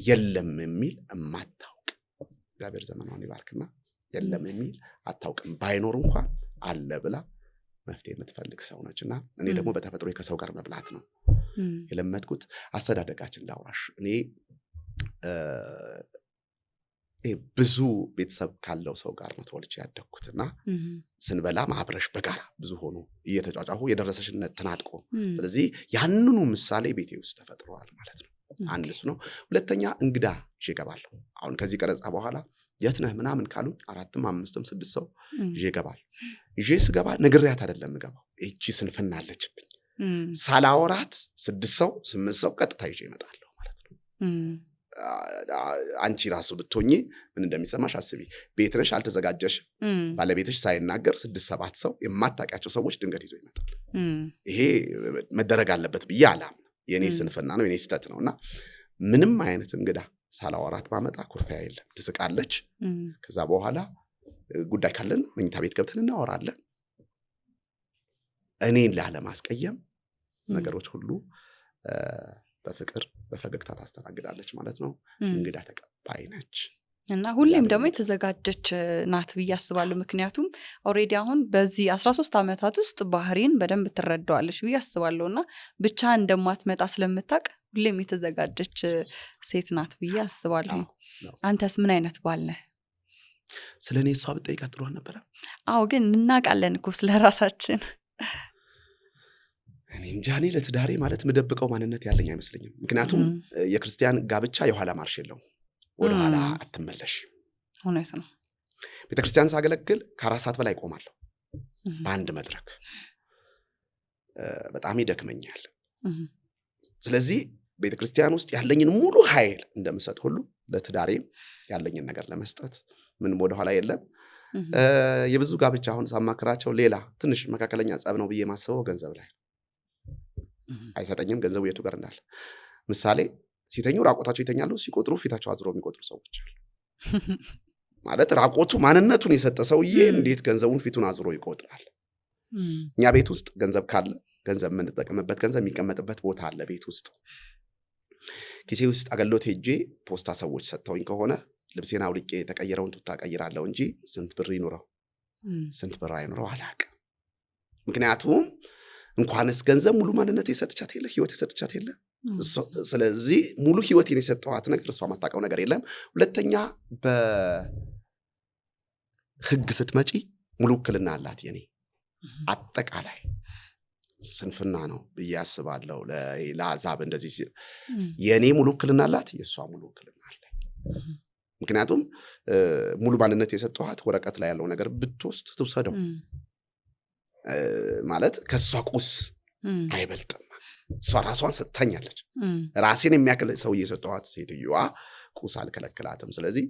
የለም የሚል ማታውቅ እግዚአብሔር ዘመናውን ይባርክና የለም የሚል አታውቅም። ባይኖር እንኳን አለ ብላ መፍትሄ የምትፈልግ ሰው ነችና እኔ ደግሞ በተፈጥሮ ከሰው ጋር መብላት ነው የለመድኩት። አስተዳደጋችን ላውራሽ። እኔ ብዙ ቤተሰብ ካለው ሰው ጋር ነው ተወልጄ ያደግኩትና ስንበላ ማብረሽ በጋራ ብዙ ሆኖ እየተጫጫሁ የደረሰሽነት ተናጥቆ፣ ስለዚህ ያንኑ ምሳሌ ቤቴ ውስጥ ተፈጥሯል ማለት ነው። አንድ እሱ ነው። ሁለተኛ እንግዳ ይገባለሁ። አሁን ከዚህ ቀረጻ በኋላ የት ነህ ምናምን ካሉ 4ም 5ም 6 ሰው ይገባል። ስገባ ነግሬያት አይደለም የምገባው። እቺ ስንፍና አለችብኝ። ሳላወራት 6 ሰው 8 ሰው ቀጥታ ይዤ እመጣለሁ ማለት ነው። አንቺ ራሱ ብትሆኚ ምን እንደሚሰማሽ አስቢ። ቤት ነሽ፣ አልተዘጋጀሽ፣ ባለቤትሽ ሳይናገር 6-7 ሰው የማታውቂያቸው ሰዎች ድንገት ይዞ ይመጣል። ይሄ መደረግ አለበት ብዬ አላምንም። የኔ ስንፍና ነው፣ የኔ ስተት ነውና ምንም አይነት እንግዳ ሳላወራት ማመጣ ኩርፊያ የለም። ትስቃለች። ከዛ በኋላ ጉዳይ ካለን መኝታ ቤት ገብተን እናወራለን። እኔን ላለማስቀየም ነገሮች ሁሉ በፍቅር በፈገግታ ታስተናግዳለች ማለት ነው። እንግዳ ተቀባይ ነች እና ሁሌም ደግሞ የተዘጋጀች ናት ብዬ አስባለሁ። ምክንያቱም ኦሬዲ አሁን በዚህ 13 ዓመታት ውስጥ ባህሪን በደንብ ትረዳዋለች ብዬ አስባለሁ እና ብቻ እንደማትመጣ ስለምታውቅ ሁሌም የተዘጋጀች ሴት ናት ብዬ አስባለሁ። አንተስ ምን አይነት ባል ነህ? ስለኔ እሷ ብትጠይቃት ጥሩ ነበር። አዎ፣ ግን እናውቃለን እኮ ስለራሳችን። እኔ እንጃ እኔ ለትዳሬ ማለት ምደብቀው ማንነት ያለኝ አይመስለኝም። ምክንያቱም የክርስቲያን ጋብቻ የኋላ ማርሽ የለውም፣ ወደ ኋላ አትመለሽ። እውነት ነው። ቤተክርስቲያን ሳገለግል ከ4 ሰዓት በላይ ቆማለሁ በአንድ መድረክ። በጣም ይደክመኛል። ስለዚህ ቤተክርስቲያን ውስጥ ያለኝን ሙሉ ኃይል እንደምሰጥ ሁሉ ለትዳሬም ያለኝን ነገር ለመስጠት ምንም ወደ ኋላ የለም። የብዙ ጋብቻ አሁን ሳማክራቸው ሌላ ትንሽ መካከለኛ ጸብ ነው ብዬ ማስበው ገንዘብ ላይ አይሰጠኝም። ገንዘቡ የቱ ጋር እንዳለ ምሳሌ ሲተኙ ራቆታቸው ይተኛሉ፣ ሲቆጥሩ ፊታቸው አዝሮ የሚቆጥሩ ሰዎች አሉ። ማለት ራቆቱ ማንነቱን የሰጠ ሰውዬ እንዴት ገንዘቡን ፊቱን አዝሮ ይቆጥራል? እኛ ቤት ውስጥ ገንዘብ ካለ ገንዘብ የምንጠቀምበት ገንዘብ የሚቀመጥበት ቦታ አለ ቤት ውስጥ። ኪሴ ውስጥ አገሎት ሄጄ ፖስታ ሰዎች ሰጥተውኝ ከሆነ ልብሴን አውልቄ የተቀየረውን ቱታ ቀይራለሁ እንጂ ስንት ብር ይኖረው ስንት ብር አይኖረው አላውቅም። ምክንያቱም እንኳንስ ገንዘብ ሙሉ ማንነት የሰጥቻት የለ ህይወት የሰጥቻት የለ። ስለዚህ ሙሉ ህይወቴን የሰጠኋት ነገር እሷ ማታውቀው ነገር የለም። ሁለተኛ በህግ ስትመጪ ሙሉ ውክልና አላት የኔ። አጠቃላይ ስንፍና ነው ብዬ አስባለሁ ለአዛብ እንደዚህ ሲል የኔ ሙሉ ውክልና አላት፣ የሷ ሙሉ ውክልና አለ። ምክንያቱም ሙሉ ማንነት የሰጠኋት ወረቀት ላይ ያለው ነገር ብትወስድ ትውሰደው ማለት ከሷ ቁስ አይበልጥም። እሷ ራሷን ሰጥታኛለች። ራሴን የሚያክል ሰው እየሰጠኋት ሴትዮዋ ቁስ አልከለክላትም። ስለዚህ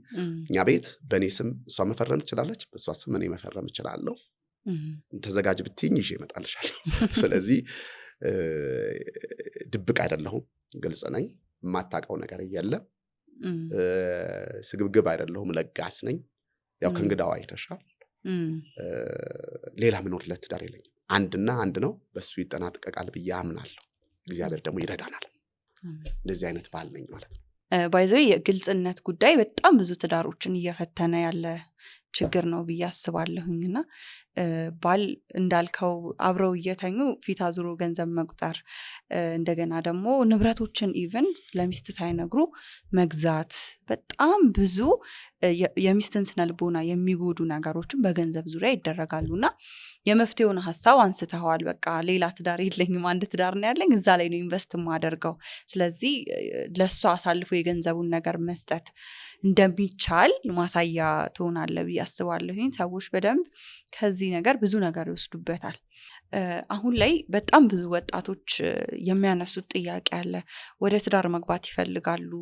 እኛ ቤት በእኔ ስም እሷ መፈረም ትችላለች፣ በእሷ ስም እኔ መፈረም እችላለሁ። ተዘጋጅ ብትይኝ ይዤ እመጣልሻለሁ። ስለዚህ ድብቅ አይደለሁም፣ ግልጽ ነኝ። የማታውቀው ነገር የለም። ስግብግብ አይደለሁም፣ ለጋስ ነኝ። ያው ከእንግዳው አይተሻል። ሌላ ምኖር ለትዳር የለኝም። አንድና አንድ ነው፣ በሱ ይጠናቀቃል ብዬ አምናለሁ። እግዚአብሔር ደግሞ ይረዳናል። እንደዚህ አይነት ባል ነኝ ማለት ነው። ባይዘው የግልጽነት ጉዳይ በጣም ብዙ ትዳሮችን እየፈተነ ያለ ችግር ነው ብዬ አስባለሁኝና ባል እንዳልከው አብረው እየተኙ ፊት አዙሮ ገንዘብ መቁጠር፣ እንደገና ደግሞ ንብረቶችን ኢቨን ለሚስት ሳይነግሩ መግዛት፣ በጣም ብዙ የሚስትን ስነልቦና የሚጎዱ ነገሮችን በገንዘብ ዙሪያ ይደረጋሉና የመፍትሄውን ሀሳብ አንስተዋል። በቃ ሌላ ትዳር የለኝም፣ አንድ ትዳር ነው ያለኝ፣ እዛ ላይ ነው ኢንቨስት ማደርገው። ስለዚህ ለሷ አሳልፎ የገንዘቡን ነገር መስጠት እንደሚቻል ማሳያ ትሆናለህ ብዬ አስባለሁኝ። ሰዎች በደንብ ከዚህ ነገር ብዙ ነገር ይወስዱበታል። አሁን ላይ በጣም ብዙ ወጣቶች የሚያነሱት ጥያቄ አለ። ወደ ትዳር መግባት ይፈልጋሉ፣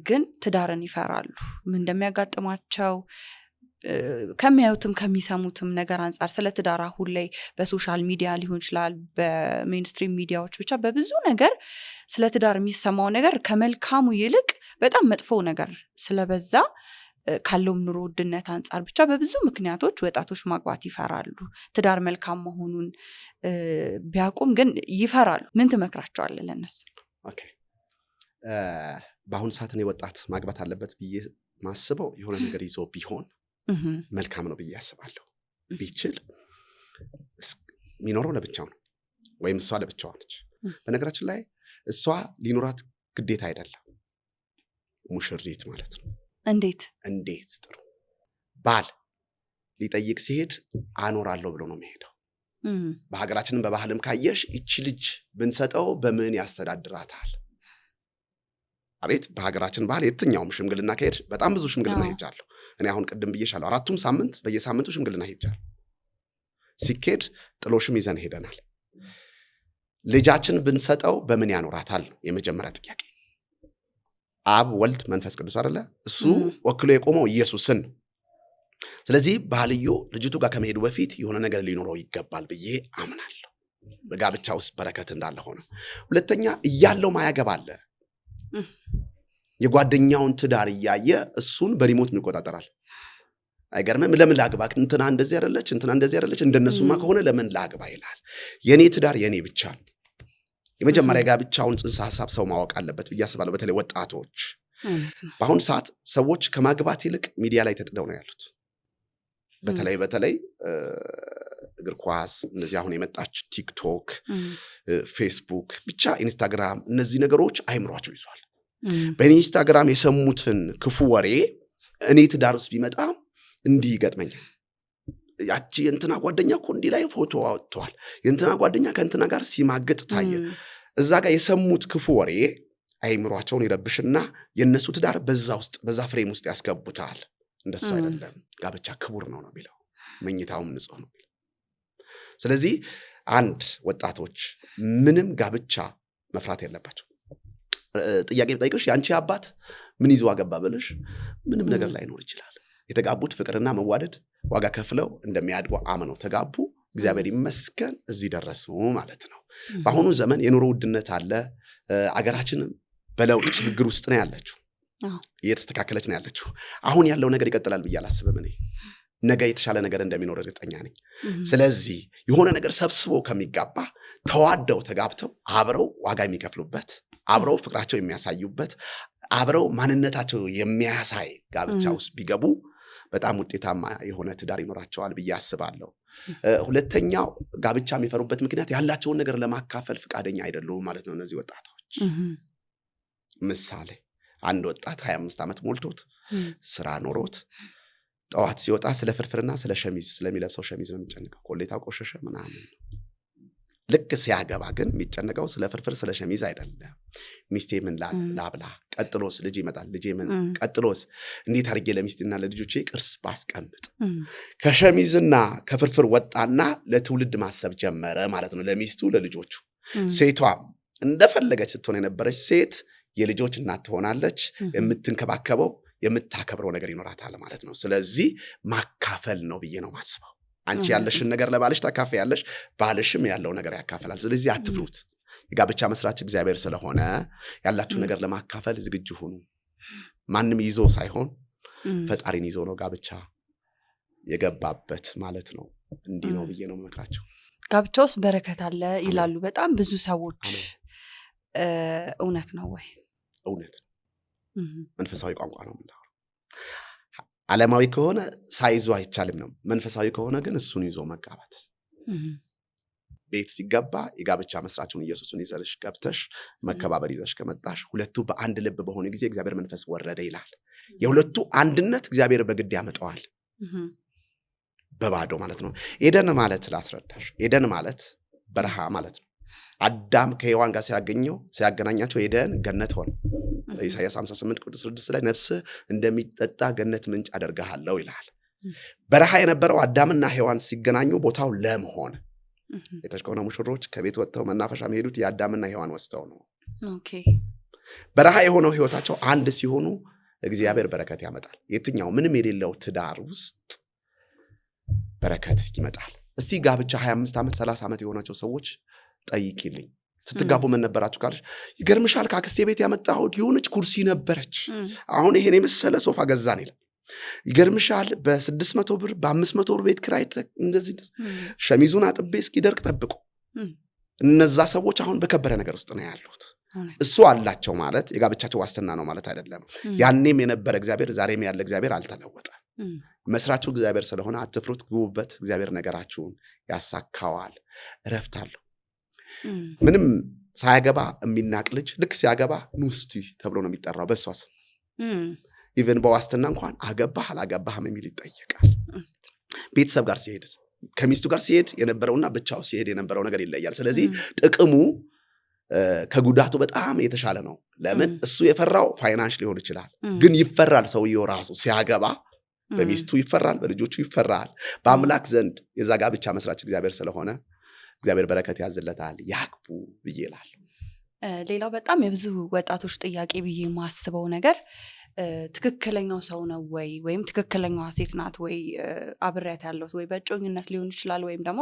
ግን ትዳርን ይፈራሉ። ምን እንደሚያጋጥማቸው ከሚያዩትም ከሚሰሙትም ነገር አንጻር ስለ ትዳር አሁን ላይ በሶሻል ሚዲያ ሊሆን ይችላል፣ በሜንስትሪም ሚዲያዎች፣ ብቻ በብዙ ነገር ስለ ትዳር የሚሰማው ነገር ከመልካሙ ይልቅ በጣም መጥፎ ነገር ስለበዛ ካለውም ኑሮ ውድነት አንጻር ብቻ በብዙ ምክንያቶች ወጣቶች ማግባት ይፈራሉ። ትዳር መልካም መሆኑን ቢያውቁም ግን ይፈራሉ። ምን ትመክራቸዋለህ ለነሱ? ኦኬ በአሁን ሰዓት ነው ወጣት ማግባት አለበት ብዬ ማስበው የሆነ ነገር ይዞ ቢሆን መልካም ነው ብዬ አስባለሁ። ቢችል የሚኖረው ለብቻው ነው ወይም እሷ ለብቻዋ ነች። በነገራችን ላይ እሷ ሊኖራት ግዴታ አይደለም፣ ሙሽሪት ማለት ነው። እንዴት ጥሩ ባል ሊጠይቅ ሲሄድ አኖራለሁ ብሎ ነው የሚሄደው። በሀገራችንም በባህልም ካየሽ እቺ ልጅ ብንሰጠው በምን ያስተዳድራታል? አቤት በሀገራችን ባህል የትኛውም ሽምግልና ከሄድ በጣም ብዙ ሽምግልና ሄጃለሁ። እኔ አሁን ቅድም ብዬሻለሁ፣ 4ቱም ሳምንት በየሳምንቱ ሽምግልና ሄጃለሁ። ሲኬድ ጥሎሽም ይዘን ሄደናል። ልጃችን ብንሰጠው በምን ያኖራታል? የመጀመሪያ ጥያቄ። አብ ወልድ መንፈስ ቅዱስ አይደለ? እሱ ወክሎ የቆመው ኢየሱስን። ስለዚህ ባልዮ ልጅቱ ጋር ከመሄዱ በፊት የሆነ ነገር ሊኖረው ይገባል ብዬ አምናለሁ። በጋብቻ ውስጥ በረከት እንዳለ ሆነ። ሁለተኛ እያለው ማያገባለ የጓደኛውን ትዳር እያየ እሱን በሪሞት ይቆጣጠራል። አይገርምም? ለምን ላግባ? እንትና እንደዚህ አይደለች፣ እንትና እንደዚህ አይደለች፣ እንደነሱማ ከሆነ ለምን ላግባ ይላል። የኔ ትዳር የኔ ብቻ ነው። የመጀመሪያ ጋብቻውን ጽንሰ ሐሳብ ሰው ማወቅ አለበት ብዬ አስባለሁ። በተለይ ወጣቶች በአሁን ሰዓት ሰዎች ከማግባት ይልቅ ሚዲያ ላይ ተጥደው ነው ያሉት። በተለይ እግር ኳስ፣ እነዚህ አሁን የመጣች ቲክቶክ፣ ፌስቡክ፣ ብቻ ኢንስታግራም፣ እነዚህ ነገሮች አይምሯቸው ይዟል። በኢንስታግራም የሰሙትን ክፉ ወሬ እኔ ትዳር ውስጥ ቢመጣ እንዲህ ይገጥመኛል፣ ያቺ እንትና ጓደኛ እኮ እንዲህ ላይ ፎቶ አወጥቷል፣ የእንትና ጓደኛ ከእንትና ጋር ሲማግጥ ታየ። እዛ ጋር የሰሙት ክፉ ወሬ አይምሯቸውን ይረብሽና የነሱ ትዳር በዛ ፍሬም ውስጥ ያስገቡታል። እንደሱ አይደለም። ጋብቻ ክቡር ነው የሚለው፣ መኝታውም ንጹህ ነው የሚለው። ስለዚህ አንድ ወጣቶች ምንም ጋብቻ መፍራት የለባቸው። ጥያቄ ብጠይቅሽ ያንቺ አባት ምን ይዞ አገባ ብለሽ ምንም ነገር ላይኖር ይችላል። የተጋቡት ፍቅርና መዋደድ ዋጋ ከፍለው እንደሚያድጉ አምነው ተጋቡ። እግዚአብሔር ይመስገን እዚህ ደረሱ ማለት ነው። በአሁኑ ዘመን የኑሮ ውድነት አለ። አገራችንም በለውጥ ሽግግር ውስጥ ነው ያለችው፣ እየተስተካከለች ነው ያለችው። አሁን ያለው ነገር ይቀጥላል ብዬ አላስብም። እኔ ነገ የተሻለ ነገር እንደሚኖር እርግጠኛ ነኝ። ስለዚህ የሆነ ነገር ሰብስቦ ከሚጋባ ተዋደው ተጋብተው አብረው ዋጋ የሚከፍሉበት፣ አብረው ፍቅራቸው የሚያሳዩበት፣ አብረው ማንነታቸው የሚያሳይ ጋብቻ ውስጥ ቢገቡ በጣም ውጤታማ የሆነ ትዳር ይኖራቸዋል ብዬ አስባለሁ። ሁለተኛው ጋብቻ የሚፈሩበት ምክንያት ያላቸውን ነገር ለማካፈል ፍቃደኛ አይደሉም ማለት ነው እነዚህ ወጣቶች። ምሳሌ አንድ ወጣት 25 ዓመት ሞልቶት ስራ ኖሮት ጠዋት ሲወጣ ስለ ፍርፍርና ስለ ሸሚዝ ስለሚለብሰው ሸሚዝ ነው የሚጨነቀው። ኮሌታው ቆሸሸ ምናምን። ልክ ሲያገባ ግን የሚጨነቀው ስለ ፍርፍር ስለ ሸሚዝ አይደለም። ሚስቴ ምን ላብላ፣ ቀጥሎስ ልጅ ይመጣል፣ ልጄ ምን፣ ቀጥሎስ እንዴት አድርጌ ለሚስትና ለልጆቼ ቅርስ ባስቀምጥ። ከሸሚዝና ከፍርፍር ወጣና ለትውልድ ማሰብ ጀመረ ማለት ነው፣ ለሚስቱ ለልጆቹ። ሴቷም እንደፈለገች ስትሆን የነበረች ሴት የልጆች እናት ትሆናለች። የምትንከባከበው የምታከብረው ነገር ይኖራታል ማለት ነው። ስለዚህ ማካፈል ነው ብዬ ነው ማስበው። አንቺ ያለሽን ነገር ለባልሽ ታካፍያለሽ፣ ባልሽም ያለው ነገር ያካፈላል። ስለዚህ አትፍሩት። የጋብቻ መስራች እግዚአብሔር ስለሆነ ያላችሁ ነገር ለማካፈል ዝግጁ ሁኑ። ማንም ይዞ ሳይሆን ፈጣሪን ይዞ ነው ጋብቻ የገባበት ማለት ነው። እንዲህ ነው ብዬ ነው መመክራቸው። ጋብቻ ውስጥ በረከት አለ ይላሉ በጣም ብዙ ሰዎች። እውነት ነው ወይ? እውነት ነው። መንፈሳዊ ቋንቋ ነው የምናወራው። ዓለማዊ ከሆነ ሳይዙ አይቻልም ነው። መንፈሳዊ ከሆነ ግን እሱን ይዞ መጋባት። ቤት ሲገባ የጋብቻ መስራቹን ኢየሱስን ይዘሽ ገብተሽ መከባበር ይዘሽ ከመጣሽ ሁለቱ በአንድ ልብ በሆነ ጊዜ እግዚአብሔር መንፈስ ወረደ ይላል። የሁለቱ አንድነት እግዚአብሔር በግድ ያመጣዋል። በባዶ ማለት ነው። ኤደን ማለት ላስረዳሽ፣ ኤደን ማለት በረሃ ማለት ነው። አዳም ከሔዋን ጋር ሲያገናኛቸው ኤደን ገነት ሆነ። ኢሳይያስ 58:6 ላይ ነፍስ እንደሚጠጣ ገነት ምንጭ አደርጋለሁ ይላል። በረሃ የነበረው አዳምና ሔዋን ሲገናኙ ቦታው ለም ሆነ። የተሽከሆነ ሙሽሮች ከቤት ወጥተው መናፈሻ የሚሄዱት የአዳምና ሔዋን ወስተው ነው። በረሃ የሆነው ህይወታቸው አንድ ሲሆኑ እግዚአብሔር በረከት ያመጣል። የትኛው ምንም የሌለው ትዳር ውስጥ በረከት ይመጣል። እስቲ ጋብቻ 25 ዓመት 30 ዓመት የሆናቸው ሰዎች ጠይቂልኝ። ስትጋቡ ምን ነበራችሁ ካለሽ ይገርምሻል፣ ከአክስቴ ቤት ያመጣሁት የሆነች ኩርሲ ነበረች፣ አሁን ይሄን የመሰለ ሶፋ ገዛን ይላል። ይገርምሻል በ600 ብር በ500 ብር ቤት ኪራይ እንደዚህ ሸሚዙን አጥቤ እስኪደርቅ ጠብቁ። እነዛ ሰዎች አሁን በከበረ ነገር ውስጥ ነው ያሉት። እሱ አላቸው ማለት የጋብቻቸው ዋስትና ነው ማለት አይደለም። ያኔም የነበረ እግዚአብሔር ዛሬም ያለ እግዚአብሔር አልተለወጠ። መስራችሁ እግዚአብሔር ስለሆነ አትፍሩት፣ ግቡበት። እግዚአብሔር ነገራችሁን ያሳካዋል። እረፍት አለው። ምንም ሳያገባ የሚናቅ ልጅ ልክ ሲያገባ ኑስቲ ተብሎ ነው የሚጠራው በሷስ። ኢቨን በዋስትና እንኳን አገባህ አላገባህም የሚል ይጠየቃል። ቤተሰብ ጋር ሲሄድ ከሚስቱ ጋር ሲሄድ የነበረውና ብቻው ሲሄድ የነበረው ነገር ይለያል። ስለዚህ ጥቅሙ ከጉዳቱ በጣም የተሻለ ነው። ለምን እሱ የፈራው ፋይናንስ ሊሆን ይችላል፣ ግን ይፈራል። ሰውየው ራሱ ሲያገባ በሚስቱ ይፈራል፣ በልጆቹ ይፈራል። በአምላክ ዘንድ የዛ ጋብቻ መስራች እግዚአብሔር ስለሆነ እግዚአብሔር በረከት ያዝለታል። ያግቡ ብዬ እላለሁ። ሌላው በጣም የብዙ ወጣቶች ጥያቄ ብዬ የማስበው ነገር ትክክለኛው ሰው ነው ወይ ወይም ትክክለኛዋ ሴት ናት ወይ አብሬያት ያለሁት፣ ወይ በእጮኝነት ሊሆን ይችላል ወይም ደግሞ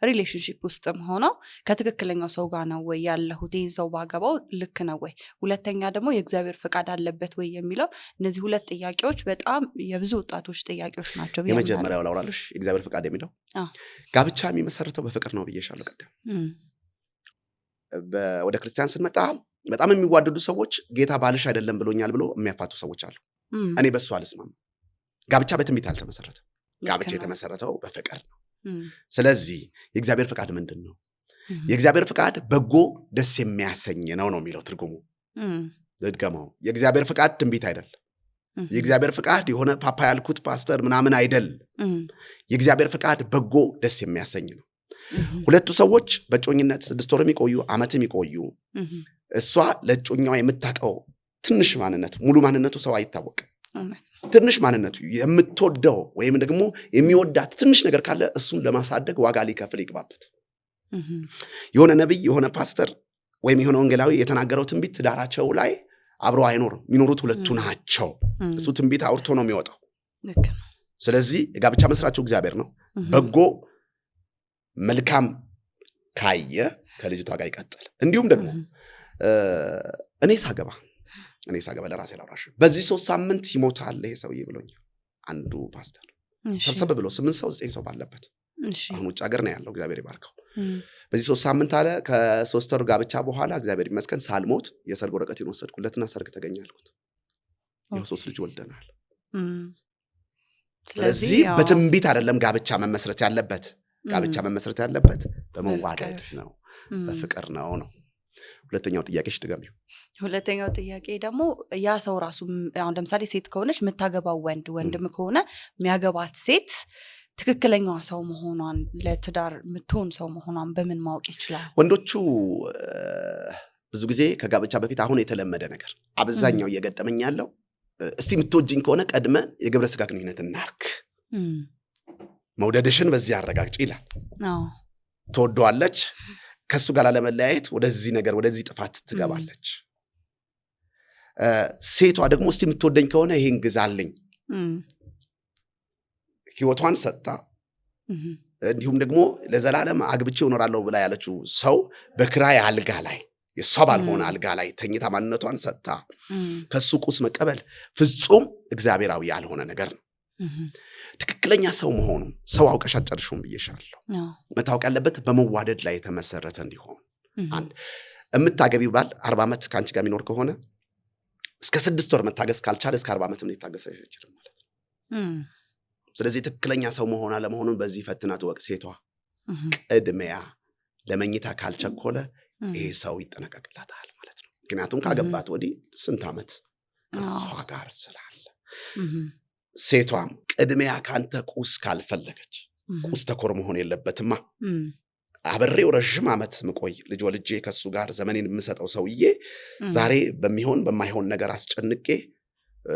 ሪሌሽንሺፕ ውስጥም ሆነው ከትክክለኛው ሰው ጋር ነው ወይ ያለሁት፣ ይህን ሰው ባገባው ልክ ነው ወይ፣ ሁለተኛ ደግሞ የእግዚአብሔር ፍቃድ አለበት ወይ የሚለው እነዚህ ሁለት ጥያቄዎች በጣም የብዙ ወጣቶች ጥያቄዎች ናቸው። የመጀመሪያው ላውራልሽ፣ የእግዚአብሔር ፍቃድ የሚለው ጋብቻ የሚመሰረተው በፍቅር ነው ብዬሻለሁ ቀደም። ወደ ክርስቲያን ስንመጣ በጣም የሚዋደዱ ሰዎች ጌታ ባልሽ አይደለም ብሎኛል ብሎ የሚያፋቱ ሰዎች አሉ። እኔ በሱ አልስማም። ጋብቻ በትንቢት አልተመሰረተም። ጋብቻ የተመሰረተው በፍቅር ነው። ስለዚህ የእግዚአብሔር ፍቃድ ምንድን ነው? የእግዚአብሔር ፍቃድ በጎ ደስ የሚያሰኝ ነው የሚለው ትርጉሙ። ልድገመው፣ የእግዚአብሔር ፍቃድ ትንቢት አይደለም። የእግዚአብሔር ፍቃድ የሆነ ፓፓ ያልኩት ፓስተር ምናምን አይደል። የእግዚአብሔር ፍቃድ በጎ ደስ የሚያሰኝ ነው። ሁለቱ ሰዎች በጮኝነት 6 ወር የሚቆዩ ዓመት የሚቆዩ እሷ ለጮኛዋ የምታውቀው ትንሽ ማንነቱ ሙሉ ማንነቱ ሰው አይታወቅም። ትንሽ ማንነቱ የምትወደው ወይም ደግሞ የሚወዳት ትንሽ ነገር ካለ እሱን ለማሳደግ ዋጋ ሊከፍል ይግባበት። የሆነ ነብይ የሆነ ፓስተር ወይም የሆነ ወንጌላዊ የተናገረው ትንቢት ትዳራቸው ላይ አብረው አይኖርም። የሚኖሩት ሁለቱ ናቸው። እሱ ትንቢት አውርቶ ነው የሚወጣው። ስለዚህ የጋብቻ መስራቸው እግዚአብሔር ነው። በጎ መልካም ካየ ከልጅቷ ጋር ይቀጥል። እንዲሁም ደግሞ እኔ ሳገባ ለራሴ ላውራሽ በዚህ 3 ሳምንት ይሞታል ይሄ ሰውዬ ብሎኛል አንዱ ፓስተር። ሰብሰብ ብሎ 8 ሰው 9 ሰው ባለበት አሁን ውጭ ሀገር ነው ያለው፣ እግዚአብሔር ይባርከው። በዚህ 3 ሳምንት አለ ከ3 ወር ጋብቻ በኋላ እግዚአብሔር ይመስገን ሳልሞት የሰርግ ወረቀቴን ወሰድኩለትና ሰርግ ተገኛልኩት። ይሄው 3 ልጅ ወልደናል። ስለዚህ በትንቢት አይደለም ጋብቻ መመስረት ያለበት። ጋብቻ መመስረት ያለበት በመዋደድ ነው፣ በፍቅር ነው። ሁለተኛው ጥያቄሽ ትገሚው። ሁለተኛው ጥያቄ ደግሞ ያ ሰው ራሱ አሁን ለምሳሌ ሴት ከሆነች የምታገባው ወንድም ከሆነ የሚያገባት ሴት ትክክለኛዋ ሰው መሆኗን ለትዳር የምትሆን ሰው መሆኗን በምን ማወቅ ይችላል? ወንዶቹ ብዙ ጊዜ ከጋብቻ በፊት አሁን የተለመደ ነገር አብዛኛው እየገጠመኝ ያለው እስቲ የምትወጂኝ ከሆነ ቀድመ የግብረ ስጋ ግንኙነት እናርክ፣ መውደድሽን በዚህ አረጋግጪ ይላል። ትወደዋለች፣ ከሱ ጋር ለመለያየት ወደዚህ ነገር ወደዚህ ጥፋት ትገባለች። ሴቷ ደግሞ እስቲ የምትወደኝ ከሆነ ይሄን ግዛልኝ ህይወቷን ሰጥታ እንዲሁም ደግሞ ለዘላለም አግብቼ እኖራለሁ ብላ ያለችው ሰው በክራይ አልጋ ላይ የሷ ባልሆነ አልጋ ላይ ተኝታ ማንነቷን ሰጥታ ከሱ ቁስ መቀበል ፍጹም እግዚአብሔራዊ ያልሆነ ነገር ነው። ትክክለኛ ሰው መሆኑ ሰው አውቀሽ አጨርሹም ብዬሻለሁ። መታወቅ ያለበት በመዋደድ ላይ የተመሰረተ እንዲሆን። አንድ የምታገቢው ባል 40 ዓመት ካንቺ ጋር የሚኖር ከሆነ እስከ 6 ወር መታገስ ካልቻለ እስከ 40 ዓመትም ሊታገስ አይችልም ማለት ነው። ስለዚህ ትክክለኛ ሰው መሆን አለመሆኑን በዚህ ፈትና ትወቅ ሴቷ። ቅድሚያ ለመኝታ ካልቸኮለ ይሄ ሰው ይጠነቀቅላታል ማለት ነው። ምክንያቱም ካገባት ወዲህ ስንት ዓመት ከሷ ጋር ስላለ። ሴቷም ቅድሚያ ካንተ ቁስ ካልፈለገች ቁስ ተኮር መሆን የለበትማ። አብሬው ረጅም ዓመት ምቆይ ልጅ ወልጄ ከሱ ጋር ዘመኔን የምሰጠው ሰውዬ ዛሬ በሚሆን በማይሆን ነገር አስጨንቄ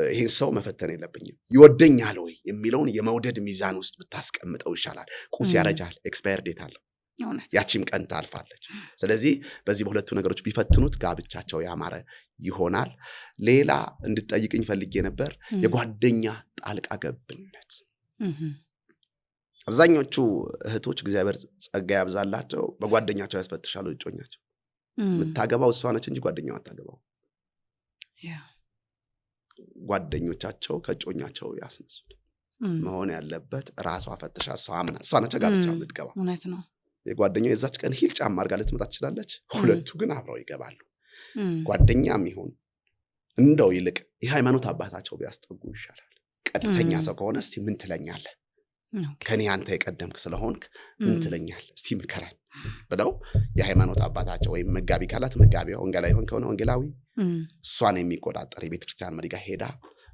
ይሄን ሰው መፈተን የለብኝም። ይወደኛል ወይ የሚለውን የመውደድ ሚዛን ውስጥ ብታስቀምጠው ይሻላል። ቁስ ያረጃል፣ ኤክስፓየር ዴት አለው፣ ያቺም ቀን ታልፋለች። ስለዚህ በዚህ በሁለቱ ነገሮች ቢፈትኑት ጋብቻቸው ያማረ ይሆናል። ሌላ እንድትጠይቅኝ ፈልጌ ነበር፣ የጓደኛ ጣልቃ ገብነት። አብዛኞቹ እህቶች እግዚአብሔር ጸጋ ያብዛላቸው በጓደኛቸው ያስፈትሻሉ እጮኛቸው። የምታገባው እሷ ነች እንጂ ጓደኛው አታገባው። ጓደኞቻቸው ከጮኛቸው ያስነሱት መሆን ያለበት ራሷ ፈትሻ እሷ አምና እሷ ነች ጋብቻ የምትገባው። እውነት ነው። የጓደኛው የዛች ቀን ሂል ጫማ አድርጋ ልትመጣ ትችላለች። ሁለቱ ግን አብረው ይገባሉ። ጓደኛም ይሁን እንደው ይልቅ የሃይማኖት አባታቸው ቢያስጠጉ ይሻላል። ቀጥተኛ ሰው ከሆነ እስቲ ምን ትለኛለህ? ከኔ አንተ የቀደምክ ስለሆንክ ምን ትለኛለህ? እስቲ ምከራኝ ብለው የሃይማኖት አባታቸው ወይም መጋቢ ካላት መጋቢው፣ ወንጌላዊ ከሆነ ወንጌላዊ እሷን የሚቆጣጠር የቤተክርስቲያን መሪ ጋር ሄዳ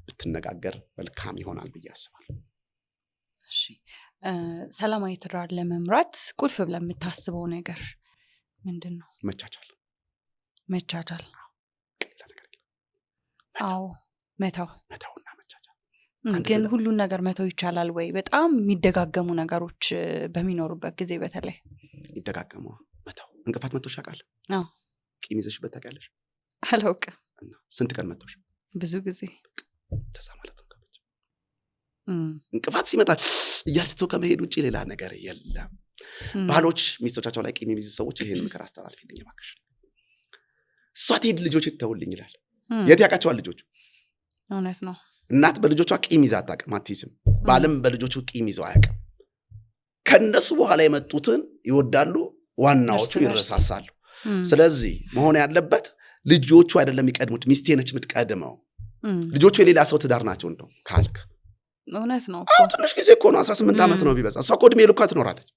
ብትነጋገር መልካም ይሆናል ብዬ አስባለሁ። እሺ፣ ሰላማዊ ትዳር ለመምራት ቁልፍ ብለህ የምታስበው ነገር ምንድን ነው? መቻቻል። አዎ፣ መተውና መቻቻል። ግን ሁሉን ነገር መተው ይቻላል ወይ? በጣም የሚደጋገሙ ነገሮች በሚኖሩበት ጊዜ በተለይ ይደጋገሙ። መተው እንቅፋት መቶሽ ያውቃል? አዎ። ቂም ይዘሽበት ታውቂያለሽ? አላውቅም። ስንት ቀን መቶሽ? ብዙ ጊዜ። ተዛ ማለት ነው። እንቅፋት ሲመጣ እያልስቶ ከመሄድ ውጭ ሌላ ነገር የለም። ባሎች ሚስቶቻቸው ላይ ቂም የሚይዙ ሰዎች ይሄን ምክር አስተላልፊልኝ እባክሽ። እሷ ትሄድ ልጆች ይተውልኝ ይላል። የት ያውቃቸዋል ልጆቹ? እውነት ነው። እናት በልጆቿ ቂም ይዛ አታውቅም፣ አትይዝም። ባልም በልጆቹ ቂም ይዘው አያውቅም። ከነሱ በኋላ የመጡትን ይወዳሉ፣ ዋናዎቹ ይረሳሳሉ። ስለዚህ መሆን ያለበት ልጆቹ አይደለም የሚቀድሙት፣ ሚስቴ ነች የምትቀድመው። ልጆቹ የሌላ ሰው ትዳር ናቸው እንደው ካልክ እውነት ነው። ትንሽ ጊዜ እኮ ነው፣ 18 ዓመት ነው ቢበዛ። እሷ እኮ ዕድሜ ልኳ ትኖራለች።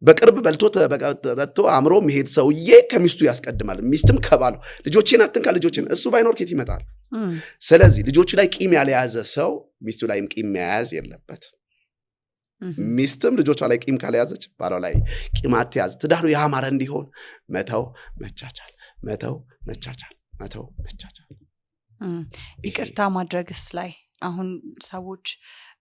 በቅርብ በልቶ ተጠጥቶ አምሮ መሄድ ሰውዬ ከሚስቱ ያስቀድማል፣ ሚስትም ከባሉ። ልጆቼን አትንካ፣ ልጆቼን እሱ ባይኖር ከየት ይመጣል? ስለዚህ ልጆቹ ላይ ቂም ያልያዘ ሰው ሚስቱ ላይም ቂም መያዝ የለበት። ሚስትም ልጆቿ ላይ ቂም ካልያዘች ባሏ ላይ ቂም አትያዝ። ትዳሩ ያማረ እንዲሆን መተው መቻቻል፣ መተው መቻቻል፣ መተው መቻቻል። ይቅርታ ማድረግስ ላይ አሁን ሰዎች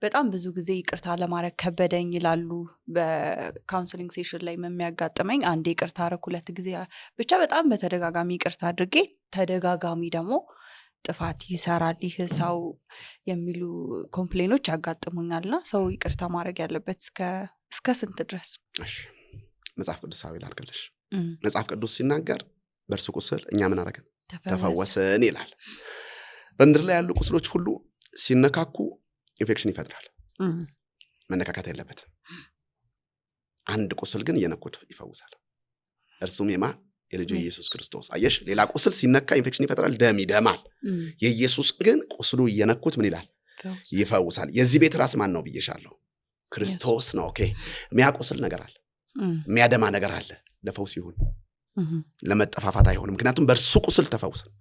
በጣም ብዙ ጊዜ ይቅርታ ለማድረግ ከበደኝ ይላሉ። በካውንስሊንግ ሴሽን ላይ የሚያጋጥመኝ አንዴ ይቅርታ አደረኩ፣ 2 ጊዜ ብቻ በጣም በተደጋጋሚ ይቅርታ አድርጌ ተደጋጋሚ ደግሞ ጥፋት ይሰራል ይህ ሰው የሚሉ ኮምፕሌኖች ያጋጥሙኛልና ሰው ይቅርታ ማድረግ ያለበት እስከ ስንት ድረስ? እሺ መጽሐፍ ቅዱሳዊ ላድርግልሽ። መጽሐፍ ቅዱስ ሲናገር በእርሱ ቁስል እኛ ምን አደረግን? ተፈወስን ይላል። በምድር ላይ ያሉ ቁስሎች ሁሉ ሲነካኩ ኢንፌክሽን ይፈጥራል። መነካካት የለበትም። አንድ ቁስል ግን እየነኩት ይፈውሳል። እርሱም የልጁ ኢየሱስ ክርስቶስ። አየሽ፣ ሌላ ቁስል ሲነካ ኢንፌክሽን ይፈጥራል፣ ደም ይደማል። የኢየሱስ ግን ቁስሉ እየነኩት ምን ይላል? ይፈውሳል። የዚህ ቤት ራስ ማን ነው ብዬሻለሁ? ክርስቶስ ነው። ኦኬ። የሚያቆስል ነገር አለ፣ የሚያደማ ነገር አለ። ለፈውስ ይሁን ለመጠፋፋት አይሆንም። ምክንያቱም በእርሱ ቁስል ተፈውሰን።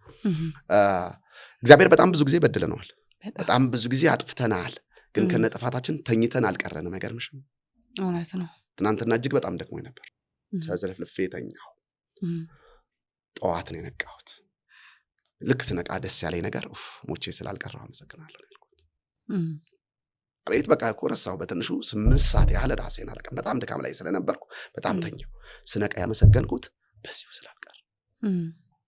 እግዚአብሔር በጣም ብዙ ጊዜ በድለነዋል፣ በጣም ብዙ ጊዜ አጥፍተናል። ግን ከነጥፋታችን ተኝተን አልቀረንም። አይገርምሽም? እውነት ነው። ትናንትና እጅግ በጣም ደክሞኝ ነበር። ተዘለፍልፌ ተኛሁ። ጠዋት ነው የነቃሁት። ልክ ስነቃ ደስ ያለኝ ነገር ሞቼ ስላልቀረሁ አመሰግናለሁ ያልኩት። አቤት በቃ እኮ ረሳሁ። በትንሹ 8 ሰዓት ያህል ራሴን አላውቅም። በጣም ድካም ላይ ስለነበርኩ በጣም ተኛሁ። ስነቃ ያመሰገንኩት በዚሁ ስላልቀረ።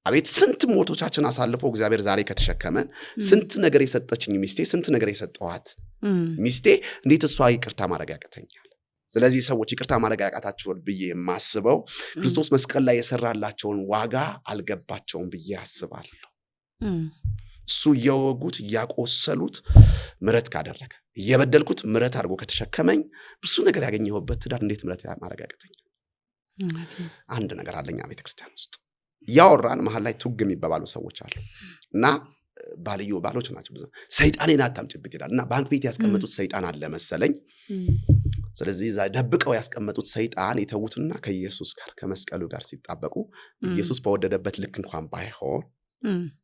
አቤት ስንት ሞቶቻችን አሳልፎ እግዚአብሔር ዛሬ ከተሸከመን፣ ስንት ነገር የሰጠችኝ ሚስቴ፣ ስንት ነገር የሰጠኋት ሚስቴ፣ እንዴት እሷ ይቅርታ ማድረግ ያቅተኛል? ስለዚህ ሰዎች ይቅርታ ማድረግ ያቃታቸውን ብዬ የማስበው ክርስቶስ መስቀል ላይ የሰራላቸውን ዋጋ አልገባቸውም ብዬ አስባለሁ። እሱ እየወጉት እያቆሰሉት ምሕረት ካደረገ፣ እየበደልኩት ምሕረት አድርጎ ከተሸከመኝ ብዙ ነገር ያገኘሁበት ትዳር እንዴት ምሕረት ማድረግ ያቅተኛል? አንድ ነገር አለኛ ቤተክርስቲያን ውስጥ ያወራን መሀል ላይ ቱግ የሚባባሉ ሰዎች አሉ እና ባልዮ ባሎች ናቸው። ብዙ ሰይጣኔን አታምጭብት ይላል እና ባንክ ቤት ያስቀመጡት ሰይጣን አለ መሰለኝ። ስለዚህ እዛ ደብቀው ያስቀመጡት ሰይጣን የተዉትና ከኢየሱስ ጋር ከመስቀሉ ጋር ሲጣበቁ ኢየሱስ በወደደበት ልክ እንኳን ባይሆን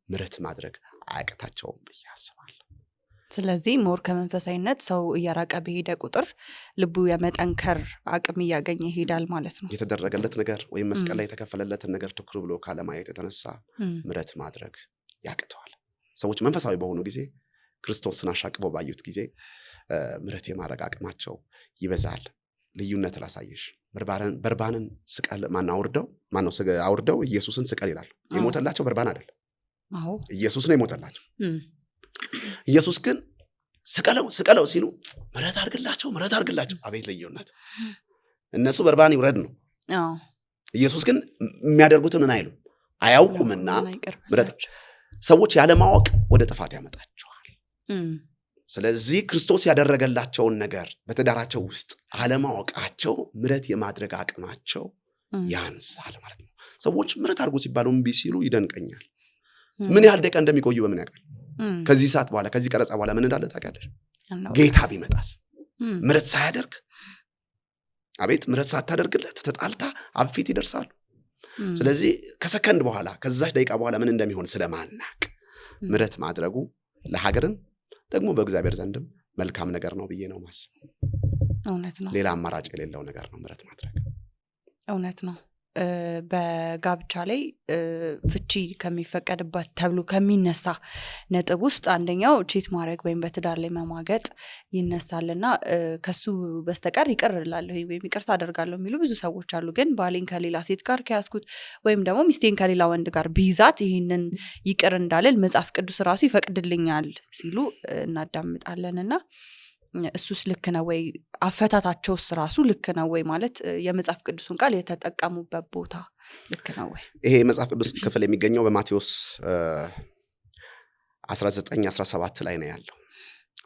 ምሕረት ማድረግ አያቅታቸውም ብዬ አስባለሁ። ስለዚህ ሞር ከመንፈሳዊነት ሰው እያራቀ በሄደ ቁጥር ልቡ የመጠንከር አቅም እያገኘ ይሄዳል ማለት ነው። የተደረገለት ነገር ወይም መስቀል ላይ የተከፈለለትን ነገር ትኩር ብሎ ካለማየት የተነሳ ምሕረት ማድረግ ያቅተዋል። ሰዎች መንፈሳዊ በሆኑ ጊዜ፣ ክርስቶስን አሻቅበው ባዩት ጊዜ ምሕረት የማድረግ አቅማቸው ይበዛል። ልዩነት ላሳየሽ። በርባንን ስቀል አውርደው ኢየሱስን ስቀል ይላሉ። የሞተላቸው በርባን አይደለም፣ ኢየሱስ ነው የሞተላቸው። ኢየሱስ ግን ስቀለው ሲሉ ምሕረት አድርግላቸው። አቤት ልዩነት! እነሱ በርባን ይውረድ ነው። ኢየሱስ ግን የሚያደርጉትን ምን አይሉም፣ አያውቁምና ምሕረት። ሰዎች ያለማወቅ ወደ ጥፋት ያመጣቸዋል። ስለዚህ ክርስቶስ ያደረገላቸውን ነገር በትዳራቸው ውስጥ አለማወቃቸው ምሕረት የማድረግ አቅማቸው ያንሳል ማለት ነው። ሰዎች ምሕረት አድርጎ ሲባሉ እምቢ ሲሉ ይደንቀኛል። ምን ያህል ደቂቃ እንደሚቆዩ በምን ያውቃል? ከዚህ ሰዓት በኋላ ከዚህ ቀረጻ በኋላ ምን እንዳለ ታውቂያለሽ? ጌታ ቢመጣስ ምሕረት ሳያደርግ፣ አቤት ምሕረት ሳታደርግለት ተጣልታ አብ ፊት ይደርሳሉ። ስለዚህ ከሰከንድ በኋላ ከዛች ደቂቃ በኋላ ምን እንደሚሆን ስለማናቅ ምሕረት ማድረጉ ለሀገርም ደግሞ በእግዚአብሔር ዘንድም መልካም ነገር ነው ብዬ ነው ማስበው። እውነት ነው። ሌላ አማራጭ የሌለው ነገር ነው ምሕረት ማድረግ። እውነት ነው። በጋብቻ ላይ ፍቺ ከሚፈቀድበት ተብሎ ከሚነሳ ነጥብ ውስጥ አንደኛው ቺት ማድረግ ወይም በትዳር ላይ መማገጥ ይነሳልና ከሱ በስተቀር ይቅር እላለሁ ወይም ይቅርታ አደርጋለሁ የሚሉ ብዙ ሰዎች አሉ። ግን ባሌን ከሌላ ሴት ጋር ከያዝኩት ወይም ደግሞ ሚስቴን ከሌላ ወንድ ጋር ቢይዛት ይህንን ይቅር እንዳልል መጽሐፍ ቅዱስ ራሱ ይፈቅድልኛል ሲሉ እናዳምጣለንና እሱስ ልክ ነው ወይ? አፈታታቸውስ ራሱ ልክ ነው ወይ? ማለት የመጽሐፍ ቅዱስን ቃል የተጠቀሙበት ቦታ ልክ ነው ወይ? ይሄ የመጽሐፍ ቅዱስ ክፍል የሚገኘው በማቴዎስ 19:17 ላይ ነው ያለው።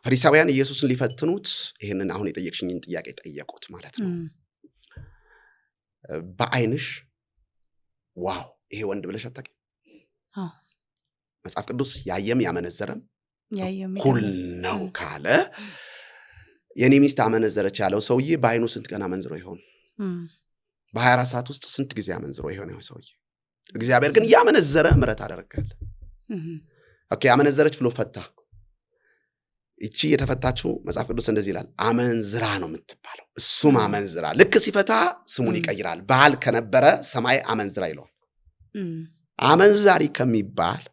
ፈሪሳውያን ኢየሱስን ሊፈትኑት ይሄንን አሁን የጠየቅሽኝን ጥያቄ ጠየቁት ማለት ነው። በአይንሽ ዋው ይሄ ወንድ ብለሽ አታውቂም? መጽሐፍ ቅዱስ ያየም ያመነዘረም እኩል ነው ካለ የኔ ሚስት አመነዘረች ያለው ሰውዬ በአይኑ ስንት ቀን አመንዝሮ ይሆን? በ24 ሰዓት ውስጥ ስንት ጊዜ አመንዝሮ የሆነው ሰውዬ እግዚአብሔር ግን ያመነዘረ ምሕረት አደረጋለ። ኦኬ አመነዘረች ብሎ ፈታ። እቺ የተፈታችው መጽሐፍ ቅዱስ እንደዚህ ይላል አመንዝራ ነው የምትባለው። እሱም አመንዝራ ልክ ሲፈታ ስሙን ይቀይራል። ባል ከነበረ ሰማይ አመንዝራ ይለዋል። አመንዛሪ ከሚባል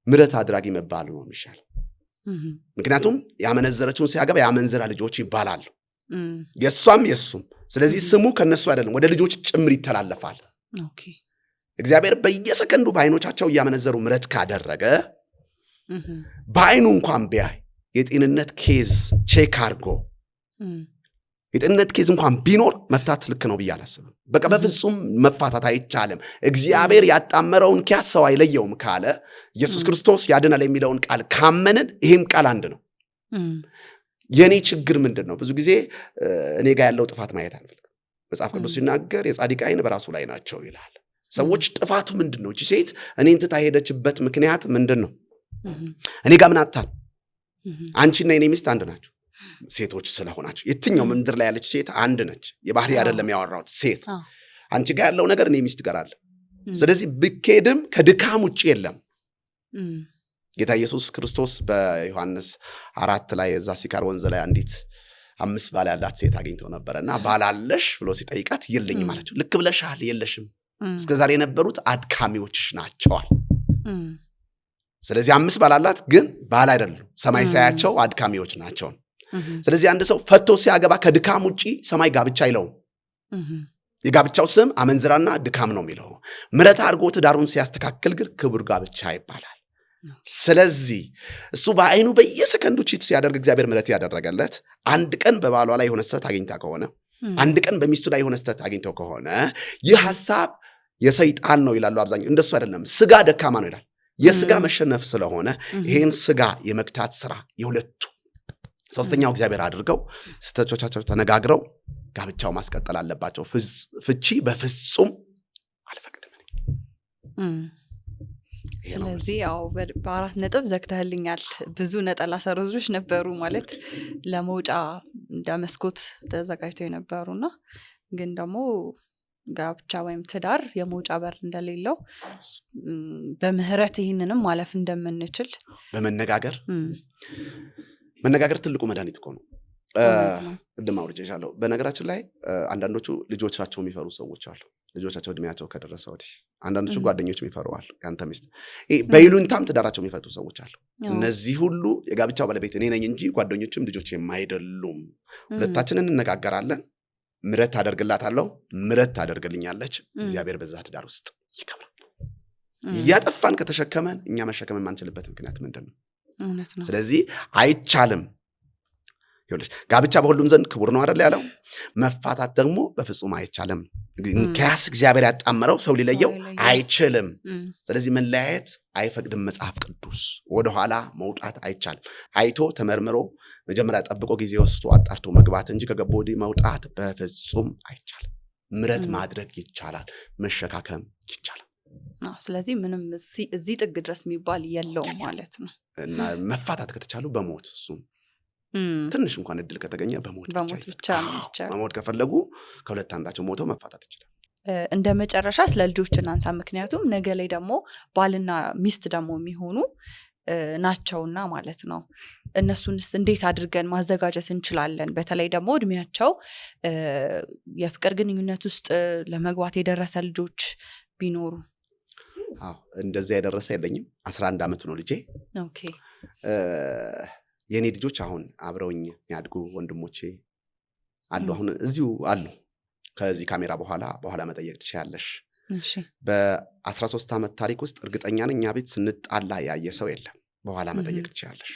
ምሕረት አድራጊ መባል ነው የሚሻለው። ምክንያቱም ያመነዘረችውን ሲያገባ ያመንዝራ ልጆች ይባላሉ የሷም የሱም። ስለዚህ ስሙ ከነሱ አይደለም ወደ ልጆች ጭምር ይተላለፋል። ኦኬ እግዚአብሔር በየሰከንዱ በአይኖቻቸው እያመነዘሩ ምሕረት ካደረገ በአይኑ እንኳን ቢያይ የጤንነት ኬዝ ቼክ አድርጎ የጤንነት ኬዝ እንኳን ቢኖር መፍታት ልክ ነው ብዬ አላስብም። በቃ በፍጹም መፋታት አይቻልም። እግዚአብሔር ያጣመረውን ኪያስ ሰው አይለየውም ካለ ኢየሱስ ክርስቶስ ያድናል የሚለውን ቃል ካመንን ይሄም ቃል አንድ ነው። የኔ ችግር ምንድን ነው? ብዙ ጊዜ እኔ ጋር ያለው ጥፋት ማየት አንፈልግም። መጽሐፍ ቅዱስ ሲናገር የጻድቅ ዓይን በራሱ ላይ ናቸው ይላል። ሰዎች ጥፋቱ ምንድን ነው? እቺ ሴት እኔን ትታ ሄደችበት ምክንያት ምንድን ነው? እኔ ጋር ምን አጣን? አንቺና የኔ ሚስት አንድ ናቸው ሴቶች ስለሆናችሁ። የትኛው ምድር ላይ ያለች ሴት አንድ ነች። የባህሪ አይደለም ያወራሁት ሴት። አንቺ ጋር ያለው ነገር እኔ ሚስት ጋር አለ። ስለዚህ ብኬድም ከድካም ውጭ የለም። ጌታ ኢየሱስ ክርስቶስ በዮሐንስ 4 ላይ እዛ ሲካር ወንዝ ላይ አንዲት 5 ባል ያላት ሴት አግኝተው ነበርና ባላለሽ ብሎ ሲጠይቃት የለኝም ማለችው። ልክ ብለሻል የለሽም፣ እስከዛሬ የነበሩት አድካሚዎችሽ ናቸዋል። ስለዚህ 5 ባል አላት ግን ባል አይደሉም። ሰማይ ሳያቸው አድካሚዎች ናቸው። ስለዚህ አንድ ሰው ፈቶ ሲያገባ ከድካም ውጪ ሰማይ ጋብቻ አይለውም። የጋብቻው ስም አመንዝራና ድካም ነው የሚለው። ምሕረት አድርጎ ትዳሩን ሲያስተካክል ግን ክቡር ጋብቻ ይባላል። ስለዚህ እሱ በአይኑ በየሰከንዱ ቺት ሲያደርግ እግዚአብሔር ምሕረት ያደረገለት አንድ ቀን በባሏ ላይ የሆነ ስህተት አግኝታ ከሆነ አንድ ቀን በሚስቱ ላይ የሆነ ስህተት አግኝተው ከሆነ ይህ ሐሳብ የሰይጣን ነው ይላሉ አብዛኛው። እንደሱ አይደለም፣ ስጋ ደካማ ነው ይላል። የስጋ መሸነፍ ስለሆነ ይሄን ስጋ የመግታት ስራ የሁለቱ ሶስተኛው እግዚአብሔር አድርገው ስህተቶቻቸው ተነጋግረው ጋብቻው ማስቀጠል አለባቸው። ፍቺ በፍጹም አልፈቅድም። ስለዚህ ያው በ4 ነጥብ ዘግተህልኛል። ብዙ ነጠላ ሰረዞች ነበሩ ማለት ለመውጫ እንደ መስኮት ተዘጋጅተው የነበሩና ግን ደግሞ ጋብቻ ወይም ትዳር የመውጫ በር እንደሌለው በምህረት ይህንንም ማለፍ እንደምንችል በመነጋገር ትልቁ መድኃኒት እኮ ነው። ቅድም አውርቼሻለሁ። በነገራችን ላይ አንዳንዶቹ ልጆቻቸው የሚፈሩ ሰዎች አሉ። ልጆቻቸው እድሜያቸው ከደረሰ ወዲህ አንዳንዶቹ ጓደኞች የሚፈሩ አሉ። ያንተ ሚስት በይሉኝታም ትዳራቸው የሚፈቱ ሰዎች አሉ። እነዚህ ሁሉ የጋብቻው ባለቤት እኔ ነኝ እንጂ ጓደኞችም ልጆች የማይደሉም። ሁለታችንን እንነጋገራለን። ምሕረት አደርግላታለሁ፣ ምሕረት ታደርግልኛለች። እግዚአብሔር በዛ ትዳር ውስጥ ይከብራል። እያጠፋን ከተሸከመን እኛ መሸከመን ማንችልበት ምክንያት ምንድን ነው? ስለዚህ አይቻልም። ይኸውልሽ ጋብቻ በሁሉም ዘንድ ክቡር ነው አይደል ያለው። መፋታት ደግሞ በፍጹም አይቻልም። ከያስ እግዚአብሔር ያጣመረው ሰው ሊለየው አይችልም። ስለዚህ መለያየት አይፈቅድም መጽሐፍ ቅዱስ። ወደኋላ መውጣት አይቻልም። አይቶ ተመርምሮ መጀመሪያ ጠብቆ ጊዜ ወስዶ አጣርቶ መግባት እንጂ ከገቦ ወዲህ መውጣት በፍጹም አይቻልም። ምሕረት ማድረግ ይቻላል፣ መሸካከም ይቻላል። ስለዚህ ምንም እዚህ ጥግ ድረስ የሚባል የለውም ማለት ነው። እና መፋታት ከተቻሉ በሞት እሱም ትንሽ እንኳን እድል ከተገኘ በሞት ብቻ ነው። መሞት ከፈለጉ ከሁለት አንዳቸው ሞተው መፋታት ይችላል። እንደ መጨረሻ ስለ ልጆች እናንሳ። ምክንያቱም ነገ ላይ ደግሞ ባልና ሚስት ደግሞ የሚሆኑ ናቸውና ማለት ነው። እነሱንስ እንዴት አድርገን ማዘጋጀት እንችላለን? በተለይ ደግሞ እድሜያቸው የፍቅር ግንኙነት ውስጥ ለመግባት የደረሰ ልጆች ቢኖሩ። እንደዚያ የደረሰ የለኝም። 11 ዓመቱ ነው ልጄ። ኦኬ የኔ ልጆች አሁን አብረውኝ ያድጉ ወንድሞቼ አሉ። አሁን እዚሁ አሉ። ከዚህ ካሜራ በኋላ መጠየቅ ትችያለሽ። እሺ በ13 ዓመት ታሪክ ውስጥ እርግጠኛ ነኝ እኛ ቤት ስንጣላ ያየ ሰው የለም። በኋላ መጠየቅ ትችያለሽ።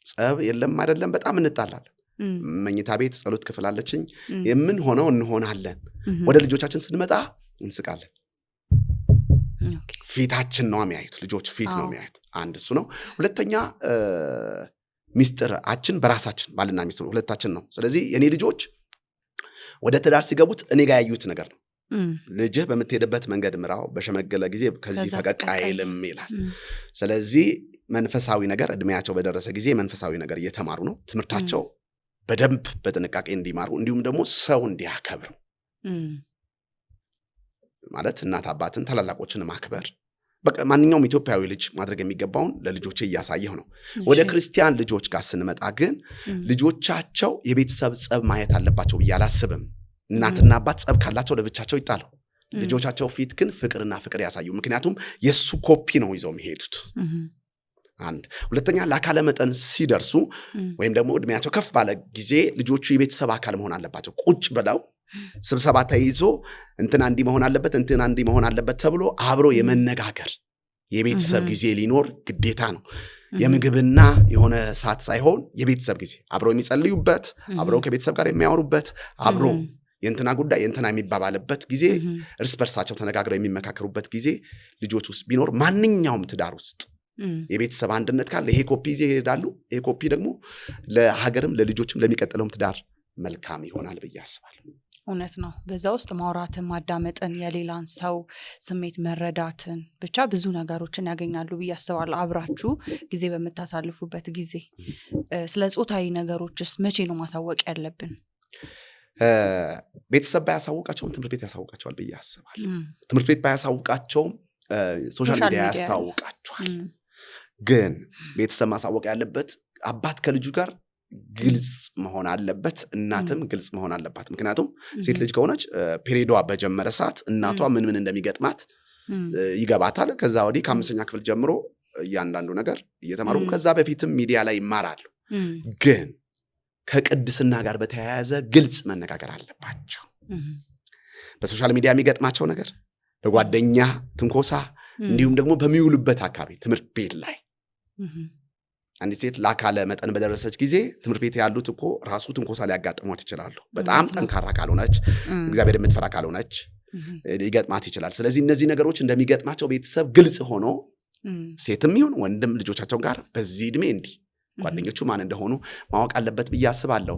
ጸብ የለም አይደለም፣ በጣም እንጣላለን። መኝታ ቤት ጸሎት ክፍል አለችኝ። የምን ሆነው እንሆናለን። ወደ ልጆቻችን ስንመጣ እንስቃለን። ፊታችን ነው የሚያዩት። ልጆች ፊት ነው የሚያዩት። አንድ እሱ ነው። ሁለተኛ ሚስጥራችን በራሳችን ባልና ሚስት ሁለታችን ነው። ስለዚህ የኔ ልጆች ወደ ትዳር ሲገቡት እኔ ጋር ያዩት ነገር ነው። ልጅህ በምትሄድበት መንገድ ምራው፣ በሸመገለ ጊዜ ከዚህ ፈቀቅ አይልም ይላል። ስለዚህ መንፈሳዊ ነገር እድሜያቸው በደረሰ ጊዜ መንፈሳዊ ነገር እየተማሩ ነው። ትምህርታቸው በደንብ በጥንቃቄ እንዲማሩ እንዲሁም ደግሞ ሰው እንዲያከብሩ ማለት እናት አባትን ታላላቆችን ማክበር በቃ ማንኛውም ኢትዮጵያዊ ልጅ ማድረግ የሚገባውን ለልጆቼ እያሳየሁ ነው። ወደ ክርስቲያን ልጆች ጋር ስንመጣ ግን ልጆቻቸው የቤተሰብ ጸብ ማየት አለባቸው ብዬ አላስብም። እናትና አባት ጸብ ካላቸው ለብቻቸው ይጣሉ፣ ልጆቻቸው ፊት ግን ፍቅርና ፍቅር ያሳዩ። ምክንያቱም የሱ ኮፒ ነው ይዘው የሚሄዱት። አንድ ሁለተኛ ለአካለ መጠን ሲደርሱ ወይም ደግሞ እድሜያቸው ከፍ ባለ ጊዜ ልጆቹ የቤተሰብ አካል መሆን አለባቸው። ቁጭ ብለው ስብሰባ ተይዞ እንትና እንዲህ መሆን አለበት እንትና እንዲህ መሆን አለበት ተብሎ አብሮ የመነጋገር የቤተሰብ ጊዜ ሊኖር ግዴታ ነው። የምግብና የሆነ ሰዓት ሳይሆን የቤተሰብ ጊዜ አብሮ የሚጸልዩበት፣ አብሮ ከቤተሰብ ጋር የሚያወሩበት፣ አብሮ የእንትና ጉዳይ የእንትና የሚባባልበት ጊዜ፣ እርስ በርሳቸው ተነጋግረው የሚመካከሩበት ጊዜ ልጆች ውስጥ ቢኖር ማንኛውም ትዳር ውስጥ የቤተሰብ አንድነት ካለ ይሄ ኮፒ ይዘው ይሄዳሉ። ይሄ ኮፒ ደግሞ ለሀገርም ለልጆችም ለሚቀጥለውም ትዳር መልካም ይሆናል ብዬ አስባለሁ። እውነት ነው። በዛ ውስጥ ማውራትን፣ ማዳመጥን፣ የሌላን ሰው ስሜት መረዳትን ብቻ ብዙ ነገሮችን ያገኛሉ ብዬ አስባለሁ። አብራችሁ ጊዜ በምታሳልፉበት ጊዜ ስለ ጾታዊ ነገሮችስ መቼ ነው ማሳወቅ ያለብን? ቤተሰብ ባያሳውቃቸውም ትምህርት ቤት ያሳውቃቸዋል ብዬ አስባለሁ። ትምህርት ቤት ባያሳውቃቸውም ሶሻል ሚዲያ ያስታውቃቸዋል። ግን ቤተሰብ ማሳወቅ ያለበት አባት ከልጁ ጋር ግልጽ መሆን አለበት፣ እናትም ግልጽ መሆን አለባት። ምክንያቱም ሴት ልጅ ከሆነች ፔሪዷ በጀመረ ሰዓት እናቷ ምን እንደሚገጥማት ይገባታል። ከዛ ወዲህ ከ5ኛ ክፍል ጀምሮ እያንዳንዱ ነገር እየተማሩ ከዛ በፊትም ሚዲያ ላይ ይማራሉ። ግን ከቅድስና ጋር በተያያዘ ግልጽ መነጋገር አለባቸው። በሶሻል ሚዲያ የሚገጥማቸው ነገር፣ በጓደኛ ትንኮሳ፣ እንዲሁም ደግሞ በሚውሉበት አካባቢ ትምህርት ቤት ላይ አንዲት ሴት ለአካለ መጠን በደረሰች ጊዜ ትምህርት ቤት ያሉት እኮ ራሱ ትንኮሳ ሊያጋጥሟት ይችላሉ። በጣም ጠንካራ ካልሆነች፣ እግዚአብሔር የምትፈራ ካልሆነች ሊገጥማት ይችላል። ስለዚህ እነዚህ ነገሮች እንደሚገጥማቸው ቤተሰብ ግልጽ ሆኖ ሴትም ይሁን ወንድም ልጆቻቸው ጋር በዚህ ዕድሜ እንዲህ ጓደኞቹ ማን እንደሆኑ ማወቅ አለበት ብዬ አስባለሁ።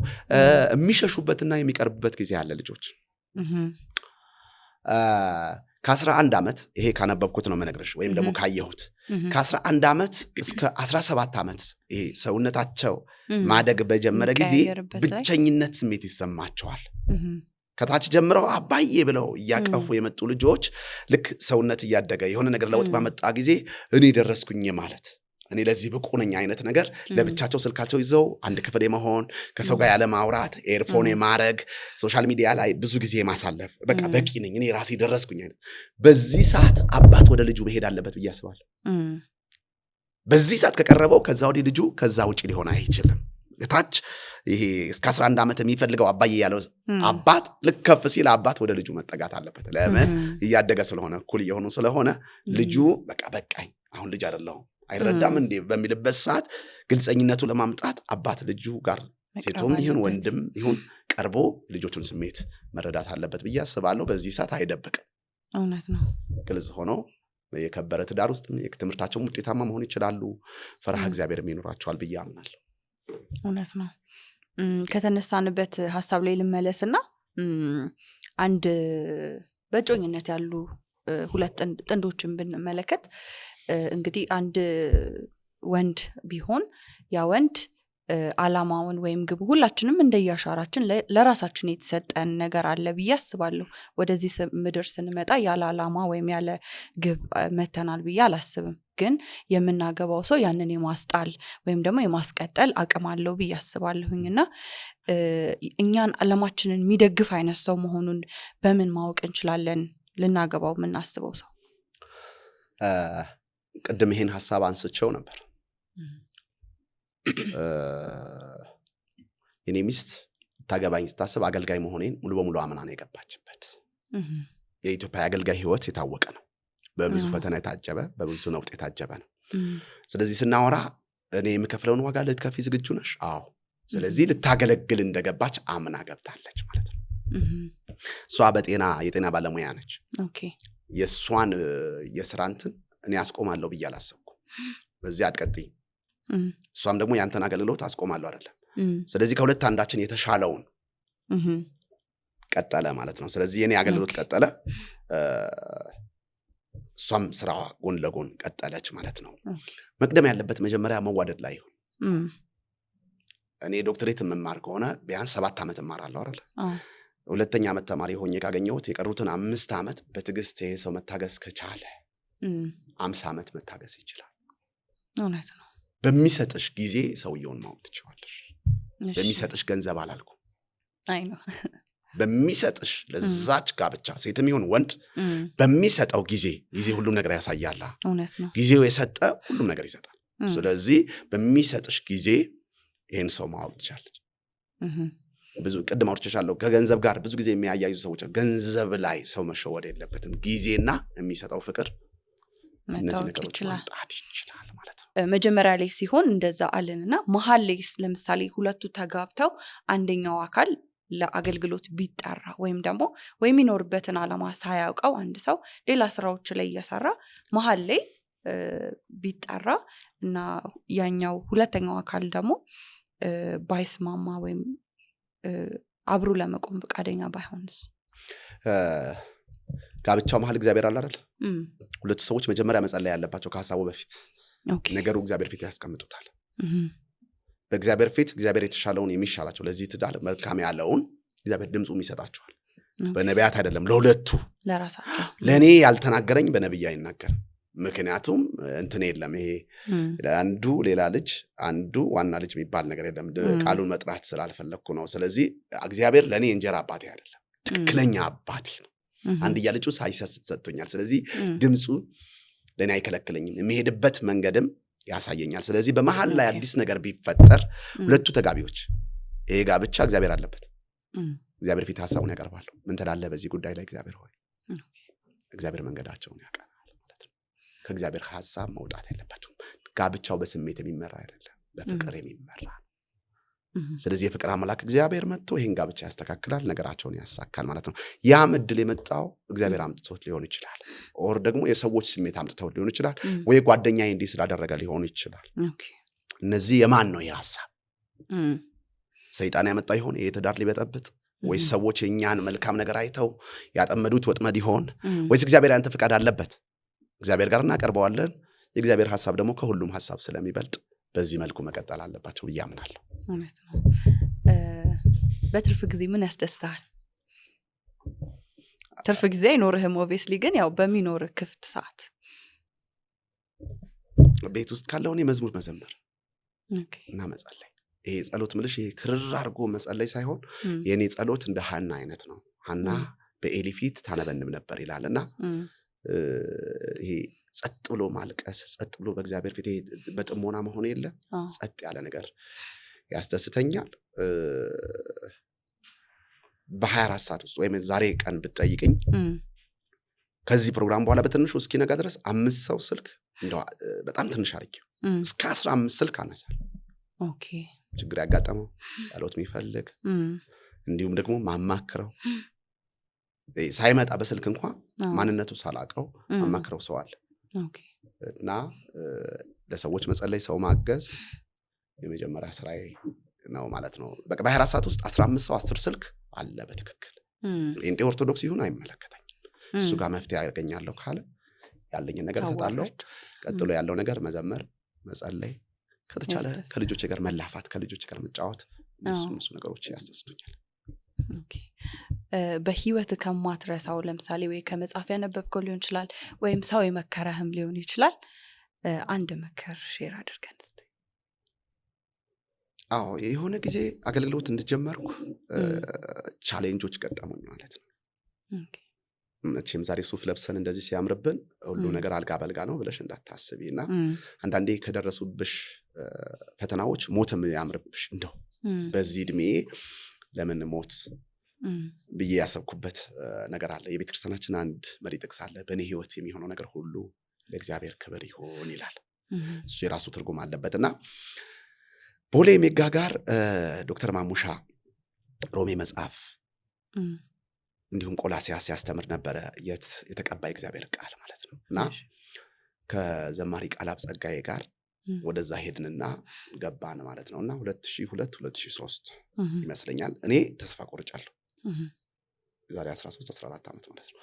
የሚሸሹበትና የሚቀርቡበት ጊዜ አለ። ልጆች ከ11 ዓመት ይሄ ካነበብኩት ነው መነግርሽ ወይም ደግሞ ካየሁት ከ11 ዓመት እስከ 17 ዓመት ይሄ ሰውነታቸው ማደግ በጀመረ ጊዜ ብቸኝነት ስሜት ይሰማቸዋል። ከታች ጀምረው አባዬ ብለው እያቀፉ የመጡ ልጆች ልክ ሰውነት እያደገ የሆነ ነገር ለውጥ ባመጣ ጊዜ እኔ ደረስኩኝ ማለት እኔ ለዚህ ብቁ ነኝ አይነት ነገር ለብቻቸው ስልካቸው ይዘው አንድ ክፍል የመሆን ከሰው ጋር ያለ ማውራት ኤርፎን የማረግ ሶሻል ሚዲያ ላይ ብዙ ጊዜ ማሳለፍ በቃ በቂ ነኝ እኔ ራሴ ደረስኩኝ አይነት። በዚህ ሰዓት አባት ወደ ልጁ መሄድ አለበት ብዬ አስባለሁ። በዚህ ሰዓት ከቀረበው ከዛ ወዲህ ልጁ ከዛ ውጪ ሊሆን አይችልም። ታች ይሄ እስከ 11 ዓመት የሚፈልገው አባዬ ያለው አባት ልክ ከፍ ሲል አባት ወደ ልጁ መጠጋት አለበት። ለምን እያደገ ስለሆነ እኩል እየሆኑ ስለሆነ ልጁ በቃ በቃኝ አሁን ልጅ አይደለሁም አይረዳም እንዴ በሚልበት ሰዓት ግልጸኝነቱ ለማምጣት አባት ልጁ ጋር ሴቱም ይሁን ወንድም ይሁን ቀርቦ ልጆቹን ስሜት መረዳት አለበት ብዬ አስባለሁ። በዚህ ሰዓት አይደብቅም። እውነት ነው። ግልጽ ሆኖ የከበረ ትዳር ውስጥ የትምህርታቸው ውጤታማ መሆን ይችላሉ። ፈርሃ እግዚአብሔርም ይኖራቸዋል ብዬ አምናለሁ። እውነት ነው። ከተነሳንበት ሐሳብ ላይ ልመለስና አንድ በጮኝነት ያሉ ሁለት ጥንዶችን ብንመለከት እንግዲህ አንድ ወንድ ቢሆን ያ ወንድ ዓላማውን ወይም ግቡ ሁላችንም እንደያሻራችን ለራሳችን የተሰጠን ነገር አለ ብዬ አስባለሁ። ወደዚህ ምድር ስንመጣ ያለ ዓላማ ወይም ያለ ግብ መተናል ብዬ አላስብም። ግን የምናገባው ሰው ያንን የማስጣል ወይም ደግሞ የማስቀጠል አቅም አለው ብዬ አስባለሁኝና እኛን ዓላማችንን የሚደግፍ አይነት ሰው መሆኑን በምን ማወቅ እንችላለን? ልናገባው የምናስበው ሰው ቅድም ይሄን ሐሳብ አንስቼው ነበር። የኔ ሚስት ታገባኝ ስታስብ አገልጋይ መሆኔን ሙሉ በሙሉ አምና ነው የገባችበት። የኢትዮጵያ አገልጋይ ህይወት የታወቀ ነው። በብዙ ፈተና የታጀበ በብዙ ነውጥ የታጀበ ነው። ስለዚህ ስናወራ እኔ የምከፍለውን ዋጋ ልትከፊ ዝግጁ ነሽ? አዎ። ስለዚህ ልታገለግል እንደገባች አምና ገብታለች ማለት ነው። እሷ የጤና ባለሙያ ነች። ኦኬ። የእሷን የስራ እንትን እኔ አስቆማለሁ ብዬ አላሰብኩም። በዚህ አትቀጥይ፣ እሷም ደግሞ ያንተን አገልግሎት አስቆማለሁ አይደለም። ስለዚህ ከሁለት አንዳችን የተሻለውን ቀጠለ ማለት ነው። ስለዚህ የኔ አገልግሎት ቀጠለ፣ እሷም ስራዋ ጎን ለጎን ቀጠለች ማለት ነው። መቅደም ያለበት መጀመሪያ መዋደድ ላይ ይሁን። እኔ ዶክተሬት የምማር ከሆነ ቢያንስ 7 ዓመት እማራለሁ አይደል? ሁለተኛ ዓመት ተማሪ ሆኜ ካገኘሁት የቀሩትን 5 ዓመት በትዕግስት ይሄ ሰው መታገስ ከቻለ 50 ዓመት መታገስ ይችላል። እውነት ነው። በሚሰጥሽ ጊዜ ሰውየውን ማወቅ ትችላለሽ። በሚሰጥሽ ገንዘብ አላልኩም። አይ ነው በሚሰጥሽ ለዛች ጋብቻ ሴትም ይሁን ወንድ በሚሰጠው ጊዜ ሁሉም ነገር ያሳያል። እውነት ነው። ጊዜው የሰጠ ሁሉም ነገር ይሰጣል። ስለዚህ በሚሰጥሽ ጊዜ ይሄን ሰው ማወቅ ትችላለሽ። ብዙ ቅድም አውርቼሻለሁ ከገንዘብ ጋር ብዙ ጊዜ የሚያያይዙ ሰዎች ገንዘብ ላይ ሰው መሸወድ የለበትም። ጊዜና የሚሰጠው ፍቅር እነዚህ ነገሮች ማጣት ይችላል ማለት ነው። መጀመሪያ ላይ ሲሆን እንደዛ አለንና መሀል ላይ ለምሳሌ ሁለቱ ተጋብተው አንደኛው አካል ለአገልግሎት ቢጠራ ወይም ደግሞ ወይ የሚኖርበትን ዓላማ ሳያውቀው አንድ ሰው ሌላ ስራዎች ላይ እየሰራ መሀል ላይ ቢጠራ እና ያኛው ሁለተኛው አካል ደግሞ ባይስማማ ወይም አብሮ ለመቆም ፈቃደኛ ባይሆንስ? ጋብቻው መሀል እግዚአብሔር አለ አይደል? ሁለቱ ሰዎች መጀመሪያ መጸለይ ያለባቸው ከሐሳቡ በፊት ነገሩ እግዚአብሔር ፊት ያስቀምጡታል። በእግዚአብሔር ፊት እግዚአብሔር የተሻለውን የሚሻላቸው ለዚህ ትዳር መልካም ያለውን እግዚአብሔር ድምጹ ይሰጣቸዋል። በነቢያት አይደለም ለሁለቱ ለራሳቸው። ለኔ ያልተናገረኝ በነብይ አይናገርም። ምክንያቱም እንትን የለም ይሄ አንዱ ሌላ ልጅ አንዱ ዋና ልጅ የሚባል ነገር የለም። ቃሉን መጥራት ስላልፈለኩ ነው። ስለዚህ እግዚአብሔር ለኔ እንጀራ አባቴ አይደለም፣ ትክክለኛ አባቴ ነው። አንድያ ልጁ ሳይሰስት ሰጥቶኛል። ስለዚህ ድምጹ ለኔ አይከለክለኝም፣ የሚሄድበት መንገድም ያሳየኛል። ስለዚህ በመሃል ላይ አዲስ ነገር ቢፈጠር ሁለቱ ተጋቢዎች ይሄ ጋብቻ እግዚአብሔር አለበት፣ እግዚአብሔር ፊት ሐሳቡን ያቀርባሉ። ምን ትላለህ በዚህ ጉዳይ ላይ እግዚአብሔር ሆይ? እግዚአብሔር መንገዳቸውን ያቀርባል ማለት ነው። ከእግዚአብሔር ሐሳብ መውጣት የለባቸውም። ጋብቻው በስሜት የሚመራ አይደለም፣ በፍቅር የሚመራ ነው። ስለዚህ የፍቅር አምላክ እግዚአብሔር መጥቶ ይሄን ጋብቻ ያስተካክላል፣ ነገራቸውን ያሳካል ማለት ነው። ያም እድል የመጣው እግዚአብሔር አምጥቶት ሊሆን ይችላል፣ ኦር ደግሞ የሰዎች ስሜት አምጥተው ሊሆን ይችላል፣ ወይ ጓደኛዬ እንዲህ ስላደረገ ሊሆን ይችላል። እነዚህ የማን ነው የሐሳብ? ሰይጣን ያመጣ ይሆን ይሄ ትዳር ሊበጠብጥ? ወይስ ሰዎች የኛን መልካም ነገር አይተው ያጠመዱት ወጥመድ ይሆን? ወይስ እግዚአብሔር ያንተ ፍቃድ አለበት? እግዚአብሔር ጋር እናቀርበዋለን። የእግዚአብሔር ሐሳብ ደግሞ ከሁሉም ሐሳብ ስለሚበልጥ በዚህ መልኩ መቀጠል አለባቸው ብዬ አምናለሁ። እውነት ነው። በትርፍ ጊዜ ምን ያስደስታል? ትርፍ ጊዜ አይኖርህም ኦብቪየስሊ፣ ግን ያው በሚኖርህ ክፍት ሰዓት ቤት ውስጥ ካለውን የመዝሙር መዘመር እና መጸለይ። ይሄ ጸሎት ምልሽ ይሄ ክርር አድርጎ መጸለይ ሳይሆን የኔ ጸሎት እንደ ሐና አይነት ነው። ሐና በኤሊ ፊት ታነበንብ ነበር ይላልና ይሄ ጸጥ ብሎ ማልቀስ፣ ጸጥ ብሎ በእግዚአብሔር ፊት በጥሞና መሆን የለ ጸጥ ያለ ነገር ያስደስተኛል። በ24 ሰዓት ውስጥ ወይም ዛሬ ቀን ብትጠይቅኝ ከዚህ ፕሮግራም በኋላ በትንሹ እስኪነጋ ድረስ 5 ሰው ስልክ እንደው በጣም ትንሽ አድርጌው እስከ 15 ስልክ አነሳለሁ። ኦኬ ችግር ያጋጠመው ጸሎት የሚፈልግ እንዲሁም ደግሞ ማማክረው ሳይመጣ በስልክ እንኳን ማንነቱ ሳላቀው ማማክረው ሰው አለ። ኦኬ እና ለሰዎች መጸለይ፣ ሰው ማገዝ የመጀመሪያ ስራዬ ነው ማለት ነው። በቃ በ24 ሰዓት ውስጥ 15 ሰው 10 ስልክ አለ በትክክል። እንደ ኦርቶዶክስ ይሁን አይመለከተኝም። እሱ ጋር መፍትሄ ያገኛለሁ ካለ ያለኝን ነገር እሰጣለሁ። ቀጥሎ ያለው ነገር መዘመር፣ መጸለይ፣ ከተቻለ ከልጆች ጋር መላፋት፣ ከልጆች ጋር መጫወት፣ እሱ ነገሮች ያስደስቱኛል። ኦኬ በህይወት ከማትረሳው ለምሳሌ ወይ ከመጽሐፍ ያነበብከው ሊሆን ይችላል ወይም ሰው የመከረህም ሊሆን ይችላል አንድ ምክር ሼር አድርገን እስቲ። አዎ የሆነ ጊዜ አገልግሎት እንድጀመርኩ ቻሌንጆች ገጠሙኝ ማለት ነው። ኦኬ መቼም ዛሬ ሱፍ ለብሰን እንደዚህ ሲያምርብን ሁሉ ነገር አልጋ በልጋ ነው ብለሽ እንዳታስቢና አንዳንዴ ከደረሱብሽ ፈተናዎች ሞትም ያምርብሽ እንደው በዚህ እድሜ ለምን ሞት ብዬ ያሰብኩበት ነገር አለ። የቤተክርስቲያናችን አንድ መሪ ጥቅስ አለ፣ በእኔ ህይወት የሚሆነው ነገር ሁሉ ለእግዚአብሔር ክብር ይሁን ይላል። እሱ የራሱ ትርጉም አለበትና ቦሌ ሜጋ ጋር ዶክተር ማሙሻ ሮሜ መጽሐፍ እንዲሁም ቆላሲያስ ያስተምር ነበረ፣ የተቀባይ እግዚአብሔር ቃል ማለት ነው። እና ከዘማሪ ቃላብ ጸጋዬ ጋር ወደዛ ሄድንና ገባን ማለት ነውና 2002 2003 ይመስለኛል። እኔ ተስፋ ቆርጫለሁ። ዛሬ 13 14 ዓመት ማለት ነው።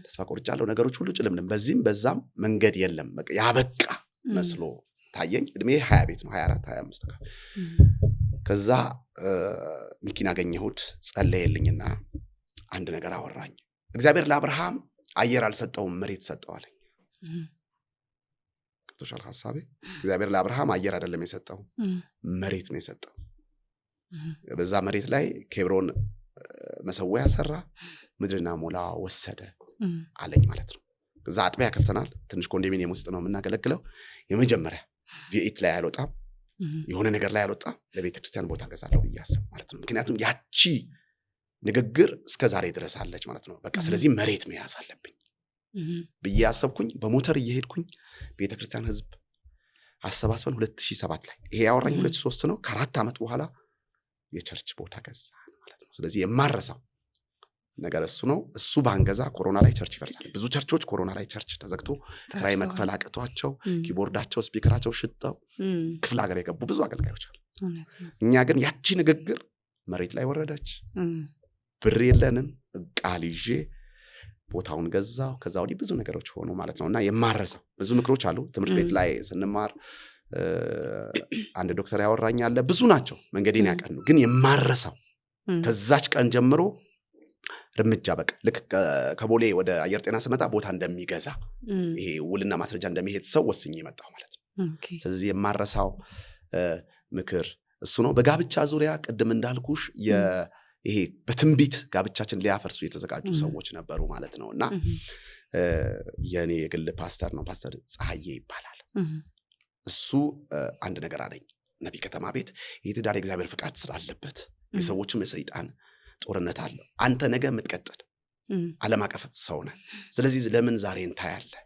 ተስፋ ቆርጫለሁ። ነገሮች ሁሉ ጭልምልም፣ በዚህም በዛም መንገድ የለም። በቃ ያበቃ መስሎ ታየኝ። እድሜ 20 ቤት ነው 24 25 ተካ ከዛ ሚኪን አገኘሁት፣ ጸለየልኝና አንድ ነገር አወራኝ። እግዚአብሔር ለአብርሃም አየር አልሰጠውም፣ መሬት ሰጠው አለኝ። ገብቶሻል ሐሳቤ? እግዚአብሔር ለአብርሃም አየር አይደለም የሰጠው፣ መሬት ነው የሰጠው። በዛ መሬት ላይ ኬብሮን መሰዊያ ሰራ፣ ምድርና ሞላ ወሰደ አለኝ ማለት ነው። እዛ አጥቢያ ከፍተናል። ትንሽ ኮንዶሚኒየም ውስጥ ነው የምናገለግለው። የመጀመሪያ ቪኤት ላይ አልወጣም፣ የሆነ ነገር ላይ አልወጣም፣ ለቤተ ክርስቲያን ቦታ ገዛለሁ ብዬ አሰብኩ ማለት ነው። ምክንያቱም ያቺ ንግግር እስከ ዛሬ ድረስ አለች ማለት ነው። በቃ ስለዚህ መሬት መያዝ አለብኝ ብዬ አሰብኩኝ። በሞተር እየሄድኩኝ ቤተ ክርስቲያን ህዝብ አሰባስበን 2007 ላይ ይሄ ያወራኝ 2003 ነው። ከ4 ዓመት በኋላ የቸርች ቦታ ገዛ ማለት ነው። ስለዚህ የማረሳው ነገር እሱ ነው። እሱ ባንገዛ ኮሮና ላይ ቸርች ይፈርሳል። ብዙ ቸርቾች ኮሮና ላይ ቸርች ተዘግቶ ክራይ መክፈል አቅቷቸው ኪቦርዳቸው ስፒከራቸው ሽጠው ክፍለ ሀገር የገቡ ብዙ አገልጋዮች አሉ። እኛ ግን ያቺ ንግግር መሬት ላይ ወረደች። ብር የለንም፣ ቃል ይዤ ቦታውን ገዛው። ከዛ ወዲህ ብዙ ነገሮች ሆኑ ማለት ነውና የማረሳው ብዙ ምክሮች አሉ። ትምህርት ቤት ላይ ስንማር አንድ ዶክተር ያወራኛል። ብዙ ናቸው መንገዴን ያቀኑ። ግን የማረሳው ከዛች ቀን ጀምሮ እርምጃ በቃ ልክ ከቦሌ ወደ አየር ጤና ስመጣ ቦታ እንደሚገዛ ይሄ ውልና ማስረጃ እንደሚሄድ ሰው ወስኜ መጣሁ ማለት ነው። ስለዚህ የማረሳው ምክር እሱ ነው። በጋብቻ ዙሪያ ቅድም እንዳልኩሽ ይሄ በትንቢት ጋብቻችን ሊያፈርሱ የተዘጋጁ ሰዎች ነበሩ ማለት ነው። እና የኔ የግል ፓስተር ነው፣ ፓስተር ፀሐዬ ይባላል። እሱ አንድ ነገር አለኝ። ነቢ ከተማ ቤት የትዳር እግዚአብሔር ፍቃድ ስላለበት የሰዎችም የሰይጣን ጦርነት አለው። አንተ ነገ የምትቀጥል ዓለም አቀፍ ሰው ነህ። ስለዚህ ለምን ዛሬ እንታያለህ?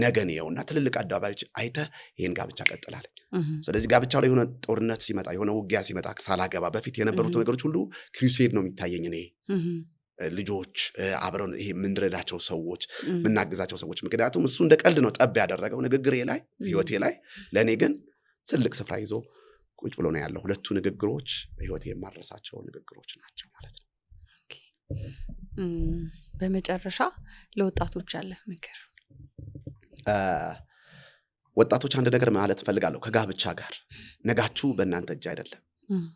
ነገን ይኸውና ትልልቅ አደባባዮች አይተህ ይሄን ጋብቻ ቀጥላለች። ስለዚህ ጋብቻው ላይ የሆነ ጦርነት ሲመጣ የሆነ ውጊያ ሲመጣ ሳላገባ በፊት የነበሩት ነገሮች ሁሉ ክሩሴድ ነው የሚታየኝ። እኔ ልጆች አብረን ይሄ የምንረዳቸው ሰዎች የምናግዛቸው ሰዎች፣ ምክንያቱም እሱ እንደ ቀልድ ነው ጠብ ያደረገው ንግግሬ ላይ ህይወቴ ላይ፣ ለእኔ ግን ትልቅ ስፍራ ይዞ ቁጭ ብሎ ነው ያለው። ሁለቱ ንግግሮች ህይወቴ የማረሳቸው ንግግሮች ናቸው ማለት ነው። በመጨረሻ ለወጣቶች ያለ ምክር? ወጣቶች አንድ ነገር ማለት እፈልጋለሁ ከጋብቻ ጋር። ነጋችሁ በእናንተ እጅ አይደለም።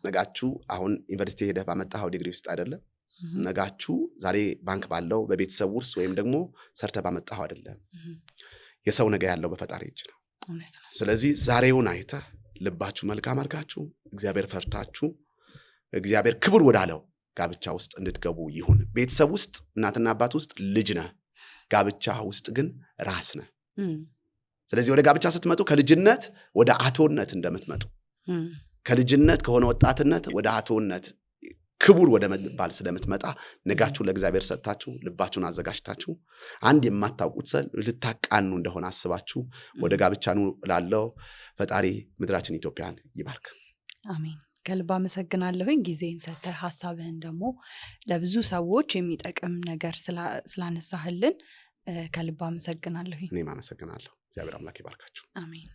ነጋችሁ አሁን ዩኒቨርሲቲ ሄደህ ባመጣኸው ዲግሪ ውስጥ አይደለም። ነጋችሁ ዛሬ ባንክ ባለው በቤተሰብ ውርስ ወይም ደግሞ ሰርተህ ባመጣኸው አይደለም። የሰው ነገ ያለው በፈጣሪ እጅ ነው። ስለዚህ ዛሬውን አይተህ ልባችሁ መልካም አድርጋችሁ እግዚአብሔር ፈርታችሁ እግዚአብሔር ክብር ወዳለው ጋብቻ ውስጥ እንድትገቡ ይሁን። ቤተሰብ ውስጥ እናትና አባት ውስጥ ልጅ ነህ፣ ጋብቻ ውስጥ ግን ራስ ነህ። ስለዚህ ወደ ጋብቻ ስትመጡ ከልጅነት ወደ አቶነት እንደምትመጡ፣ ከልጅነት ከሆነ ወጣትነት ወደ አቶነት ክቡር ወደ መባል ስለምትመጣ ነጋችሁን ለእግዚአብሔር ሰጥታችሁ ልባችሁን አዘጋጅታችሁ አንድ የማታውቁት ሰው ልታቃኑ እንደሆነ አስባችሁ ወደ ጋብቻ ኑ እላለሁ። ፈጣሪ ምድራችን ኢትዮጵያን ይባርክ። አሜን። ከልብ አመሰግናለሁኝ። ጊዜን ሰጥተህ ሐሳብህን ደግሞ ለብዙ ሰዎች የሚጠቅም ነገር ስላነሳህልን ከልብ አመሰግናለሁኝ። እኔም አመሰግናለሁ። እግዚአብሔር አምላክ ይባርካችሁ። አሜን።